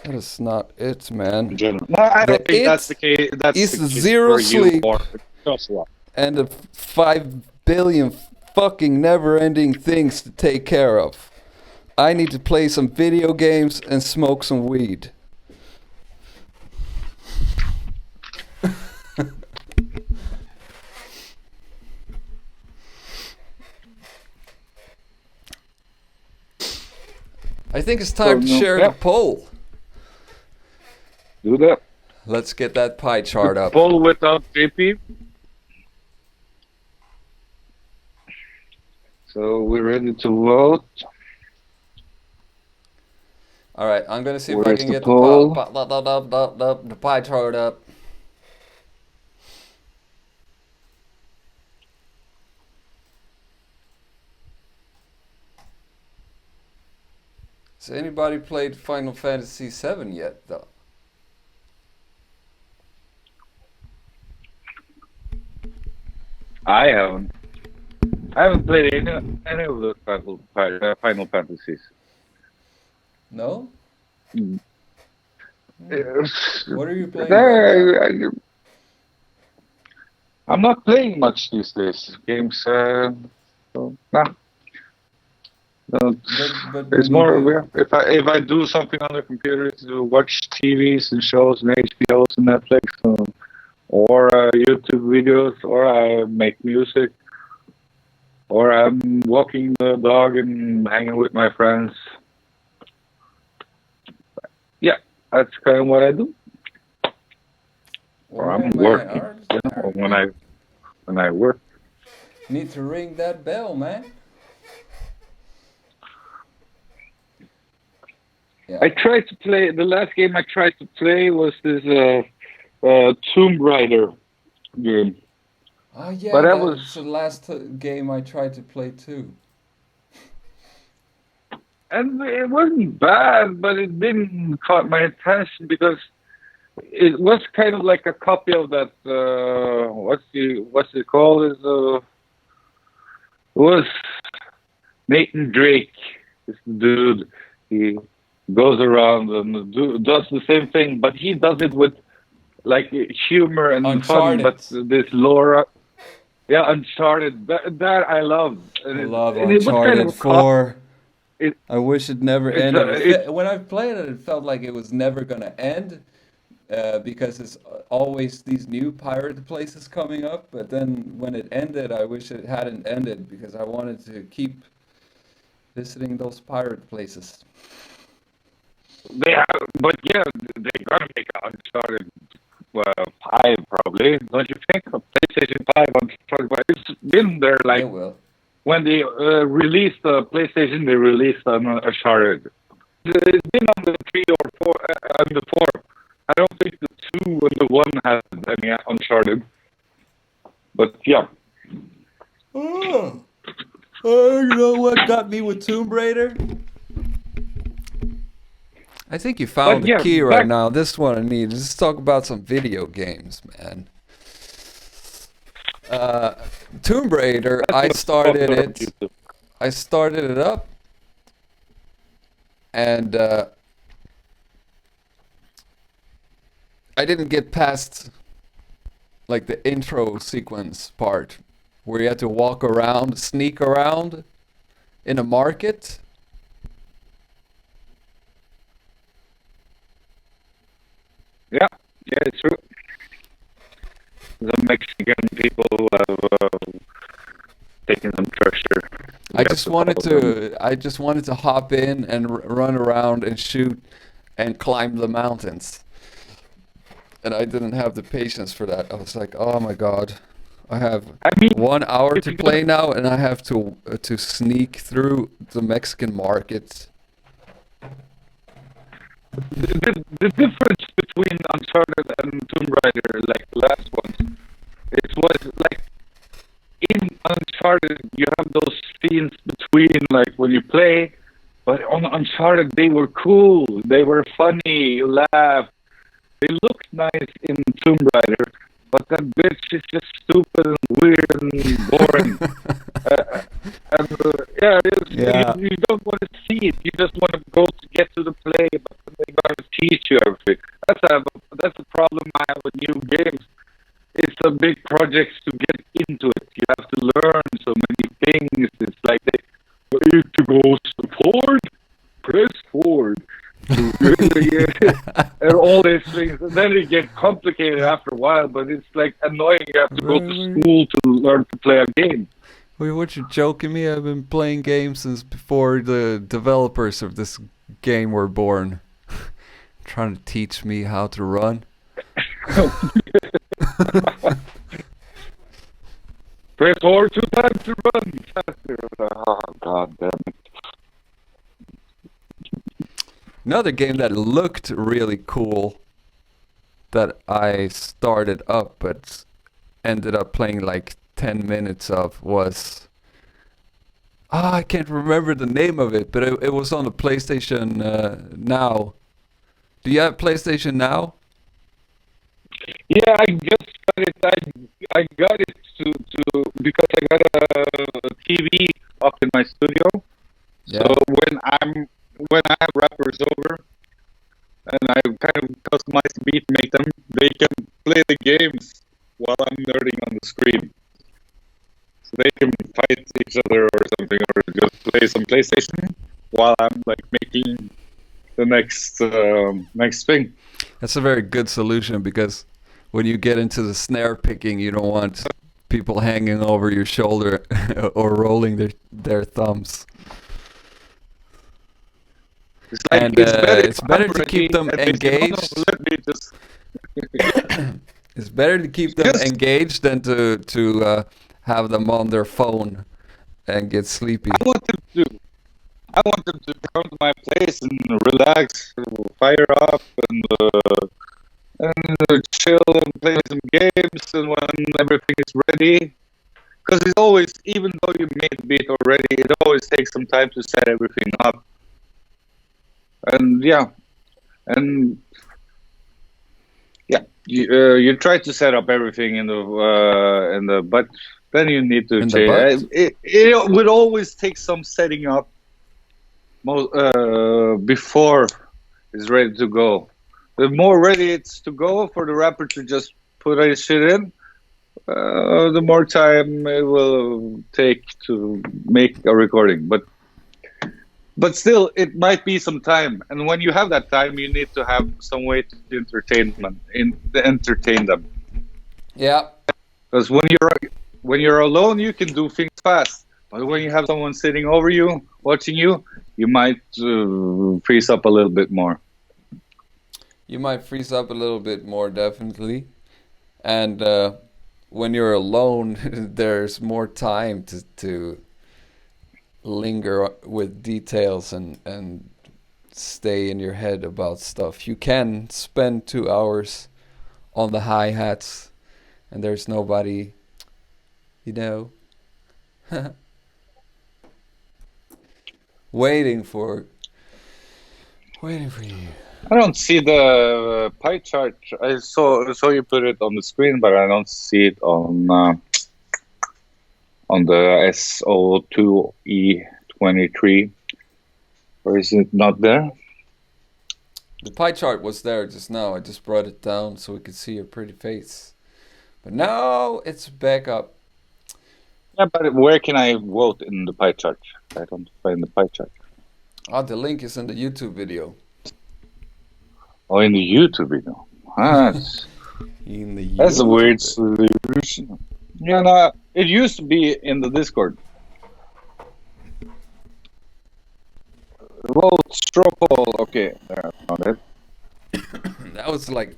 That is not it, in man. general. No, I The don't think that's it the case. That's is the case zero for you sleep or Joshua. and the 5 billion fucking never-ending things to take care of. I need to play some video games and smoke some weed. I think it's So time to no, share the yeah, poll. do that. Let's get that pie The chart up. poll without JP. So we're ready to vote. All right, I'm gonna see if I Where's can the get poll? the pie chart up. Has anybody played Final Fantasy VII yet, though? I haven't. I haven't played any of the Final Fantasies. No? Mm. What are you playing right now? I'm not playing much these days. Games. So, nah. No, But it's when you more do, if I do something on the computer to watch TVs and shows and HBOs and Netflix or YouTube videos, or I make music, or I'm walking the dog and hanging with my friends. Yeah, that's kind of what I do. Or I'm oh man, working, all or right, when I work. need to ring that bell, man. Yeah. I tried to play. The last game I tried to play was this Tomb Raider game, Oh yeah, but that that's the was, last game I tried to play too. and it wasn't bad, but it didn't caught my attention because it was kind of like a copy of that. What's it called? It was Nathan Drake. This dude. He goes around and does the same thing, but he does it with like humor and fun. Uncharted. But this Laura, yeah, Uncharted. That I love, I and love it was kind of Uncharted a cop. 4. It I wish it never it ended. it When I played it, it felt like it was never gonna end because it's always these new pirate places coming up. But then when it ended, I wish it hadn't ended because I wanted to keep visiting those pirate places. they have, but yeah, they're gonna make Uncharted 5 probably. Don't you think? A PlayStation 5 Uncharted 5. It's been there They like will. when they released the PlayStation, they released Uncharted. It's been on the 3 or 4, on the 4. I don't think the 2 and the 1 had any Uncharted. But yeah. Oh, you know what got me with Tomb Raider? I think you found But the yeah, key right back. now. This one I need. Let's talk about some video games, man. Uh, Tomb Raider, That's I what's started popular on it. YouTube. I started it up, and I didn't get past like the intro sequence part where you had to walk around, sneak around in a market. Yeah, yeah, it's true. The Mexican people who have taken some treasure. We have to follow them. I just wanted to hop in and run around and shoot and climb the mountains. and I didn't have the patience for that. I was like, oh my god, I have I mean, 1 hour if to you play now, and I have to sneak through the Mexican market. the difference between Uncharted and Tomb Raider, like the last one, it was like in Uncharted you have those scenes between like when you play, but on Uncharted they were cool, they were funny, you laugh. They look nice in Tomb Raider, but that bitch is just stupid and weird and boring. Uh, yeah, Yeah. you don't want to see it. You just want to go to get to the play, but they're going to teach you everything. That's a problem I have with new games. It's a big project to get into it. You have to learn so many things. It's like you need to go forward, press forward. And all these things. And then it gets complicated after a while, but it's like annoying. You have to go to school to learn to play a game. Wait, what, you joking me? I've been playing games since before the developers of this game were born. Trying to teach me how to run. Press forward 2 times to run faster. Oh, God damn it. Another game that looked really cool that I started up but ended up playing like 10 minutes of was... I can't remember the name of it, but it was on the PlayStation Now. Do you have PlayStation Now? Yeah, I just got it. I got it to because I got a TV up in my studio. Yeah. So when I have rappers over and I kind of customize the beat, make them, they can play the games while I'm nerding on the screen. So they can fight each other or something, or just play some PlayStation while I'm like making the next thing. That's a very good solution, because when you get into the snare picking, you don't want people hanging over your shoulder or rolling their thumbs. It's like, And it's better to keep them engaged. Let me just It's better to keep them engaged than to have them on their phone and get sleepy. I want them to come to my place and relax, fire up, and chill and play some games. And when everything is ready, because it's always, even though you made the beat already, it always takes some time to set everything up. And you try to set up everything in the but then you need to change. It would always take some setting up before it's ready to go. The more ready it's to go for the rapper to just put his shit in, the more time it will take to make a recording. But still, it might be some time. And when you have that time, you need to have some way to entertain them. Yeah. Because when you're alone, you can do things fast. But when you have someone sitting over you, watching you, you might freeze up a little bit more. You might freeze up a little bit more, definitely. And when you're alone, there's more time to linger with details and stay in your head about stuff. You can spend 2 hours on the hi-hats and there's nobody, waiting for you. I don't see the pie chart. I saw you put it on the screen, but I don't see it on the S02E23. Or is it not there? The pie chart was there just now. I just brought it down so we could see your pretty face. But now it's back up. Yeah, but where can I vote in the pie chart? I don't find the pie chart. Oh, the link is in the YouTube video. Oh, in the YouTube video. That's a weird solution. Yeah, no, it used to be in the Discord. Vote straw poll. Okay, there, I found it. That was like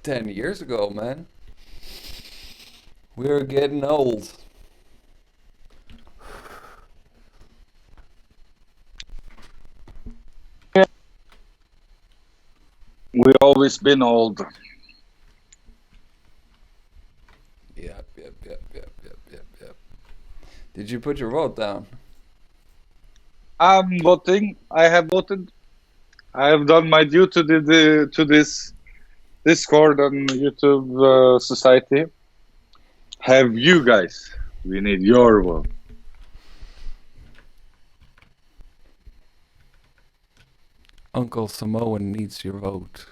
10 years ago, man. We're getting old. We always been old. Yep. Did you put your vote down? I'm voting. I have voted. I have done my due to this Discord on YouTube Society. Have you guys? We need your vote. Uncle Samoan needs your vote.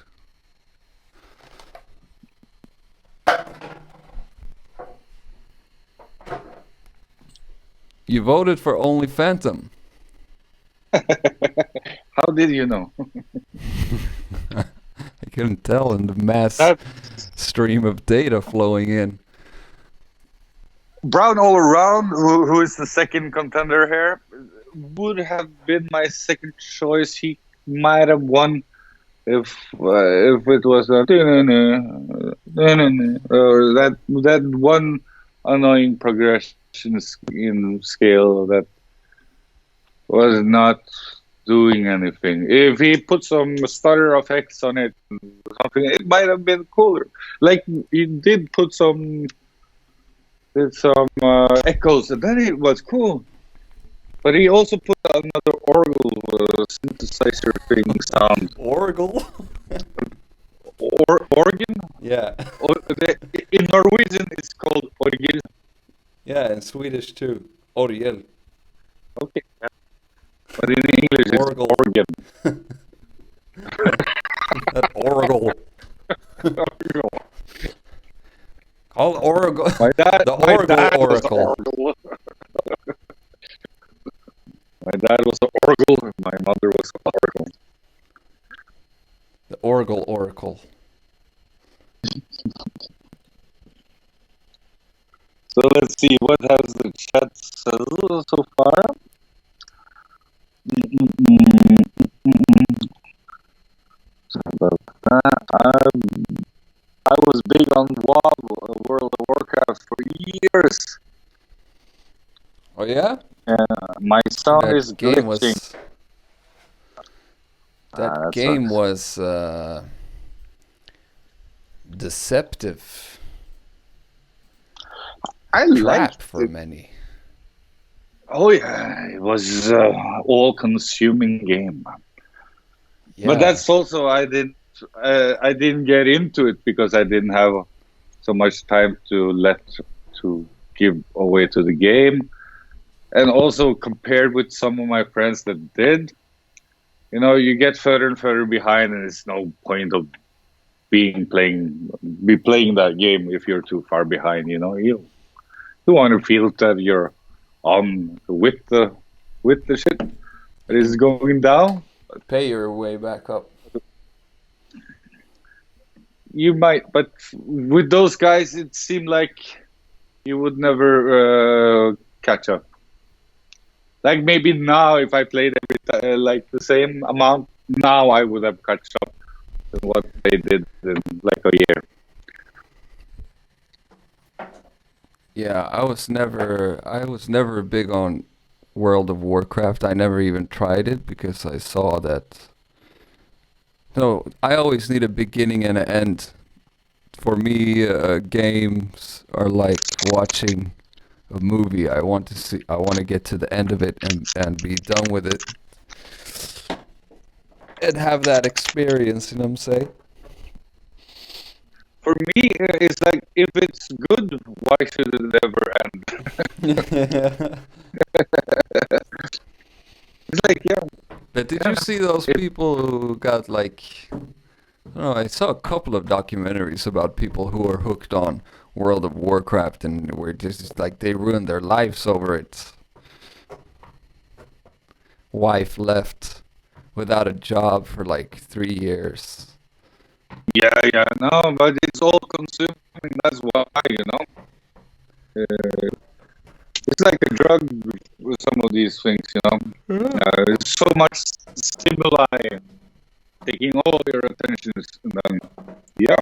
You voted for only Phantom. How did you know? I couldn't tell in the mass stream of data flowing in. Brown all around, who is the second contender here, would have been my second choice. He might have won if it was a or that one annoying progression in scale that was not doing anything. If he put some stutter effects on it, something, it might have been cooler. Like he did put some echoes, and then it was cool. But he also put another orgle synthesizer thing sound. Orgle? Organ? Yeah. In Norwegian, it's called orgel. Yeah, in Swedish too. Orgel. Okay. But in English, it's Orgle. organ. That orgle. Called oracle. The orgle oracle. My dad was an orgle, and my mother was an oracle. The orgle oracle. So let's see, what has the chat said so far? About that, I was big on WoW, World of Warcraft, for years. Oh yeah? My sound is glitching. That game was deceptive. I liked for many. Oh yeah, it was all-consuming game. Yeah. But that's also I didn't get into it because I didn't have so much time to give away to the game, and also compared with some of my friends that did, you know, you get further and further behind, and it's no point of playing that game if you're too far behind. You know, you want to feel that you're on with the shit that is going down. Pay your way back up. You might, but with those guys, it seemed like you would never catch up. Like maybe now, if I played like the same amount, now I would have caught up to what they did in like a year. Yeah, I was never big on World of Warcraft. I never even tried it because I saw that. No, I always need a beginning and an end. For me, games are like watching a movie. I want to get to the end of it and be done with it. And have that experience, you know what I'm saying? For me, it's like, if it's good, why should it never end? It's like, yeah. But did you see those people who got like, I don't know, I saw a couple of documentaries about people who are hooked on World of Warcraft and were just like, they ruined their lives over it. Wife left without a job for like 3 years. Yeah, no, but it's all consuming. That's why, you know. It's like a drug with some of these things, you know. There's so much stimuli taking all your attention, and then, yeah.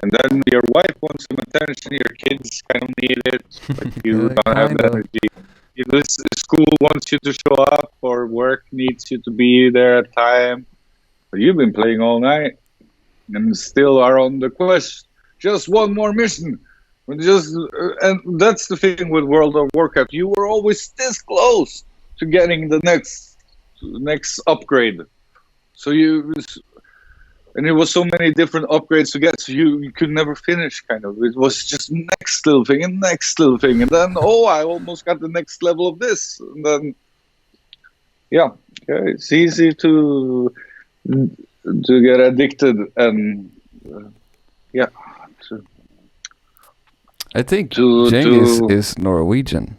and then your wife wants some attention, your kids kind of need it, but you don't have the Kinda. energy. School wants you to show up, or work needs you to be there at time. But you've been playing all night, and still are on the quest. Just one more mission. And that's the thing with World of Warcraft. You were always this close to getting the next upgrade. So and it was so many different upgrades to get, so you could never finish. Kind of, it was just next little thing and next little thing, and then I almost got the next level of this, and then yeah, it's easy to get addicted, and yeah, I think to Genghis is Norwegian.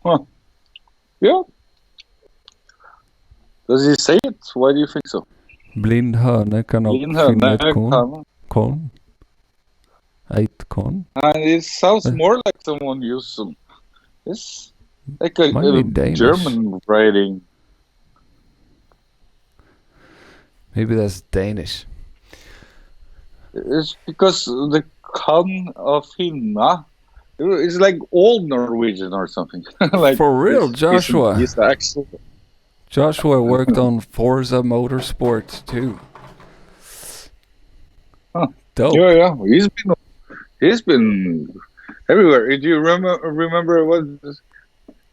huh, yeah. Does he say it? Why do you think so? Blind høne kan nok Blind finne et høne. korn. Eit korn. It sounds more like someone used some. It's like a German writing. Maybe that's Danish. It's because the kan of hinna is like old Norwegian or something. Like for real, Joshua. He's actually. Joshua worked on Forza Motorsport too. Huh. Dope. Yeah. He's been everywhere. Do you remember what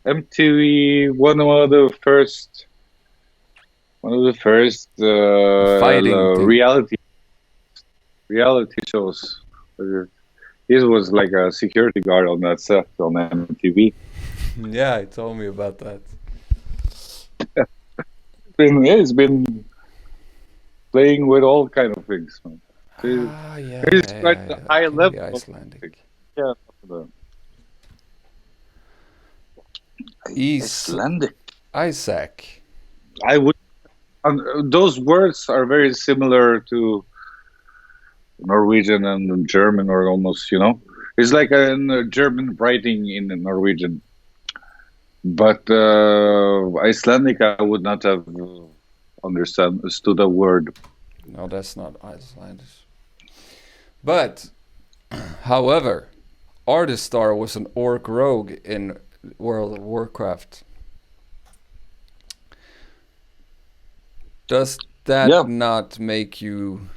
MTV one of the first reality shows? He was like a security guard on that set on MTV. Yeah, he told me about that. He's been playing with all kind of things. He's quite a high level. Icelandic. Yeah. Icelandic. Isaac. I would. Those words are very similar to Norwegian and German, or almost, it's like a German writing in Norwegian. But Icelandic, I would not have understood a word. No, that's not Icelandic. But, however, Artistar was an orc rogue in World of Warcraft. Does that not make you,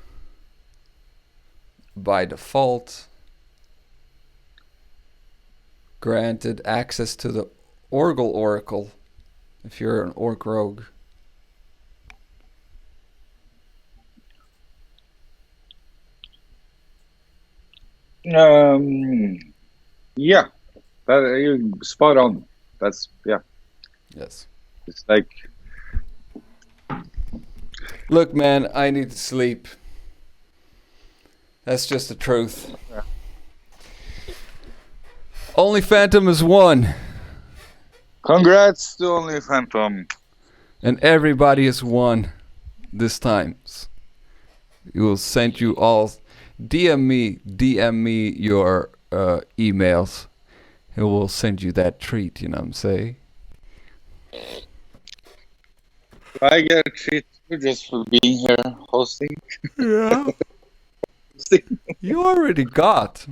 by default, granted access to the Orgle Oracle if you're an orc rogue? Yeah, you spot on. That's Yes. It's like, look, man, I need to sleep. That's just the truth. Yeah. Only Phantom is one. Congrats to Only Phantom. And everybody is one this time. We will send you all. DM me your emails. And we'll send you that treat, you know what I'm saying? I get a treat just for being here hosting. Yeah. You already got.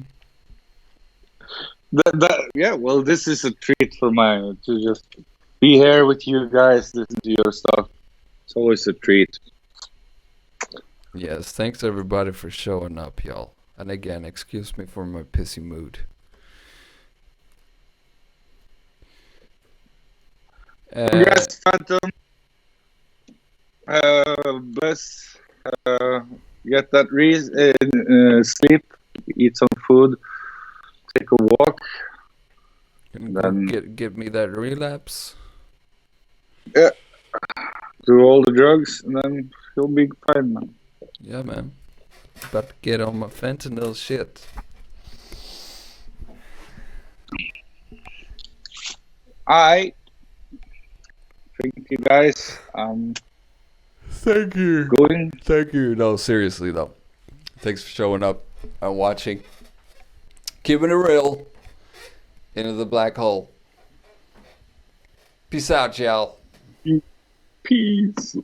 Well, this is a treat for mine to just be here with you guys, listen to your stuff. It's always a treat. Yes, thanks everybody for showing up, y'all. And again, excuse me for my pissy mood. Congrats, Phantom. Bless. Get that sleep, eat some food, take a walk. Then give me that relapse. Yeah. Do all the drugs, and then you'll be fine, man. Yeah, man. About to get on my fentanyl shit. Thank you, guys. Thank you. Going. Thank you. No, seriously though. Thanks for showing up and watching. Keeping it real. Into the black hole. Peace out, y'all. Peace.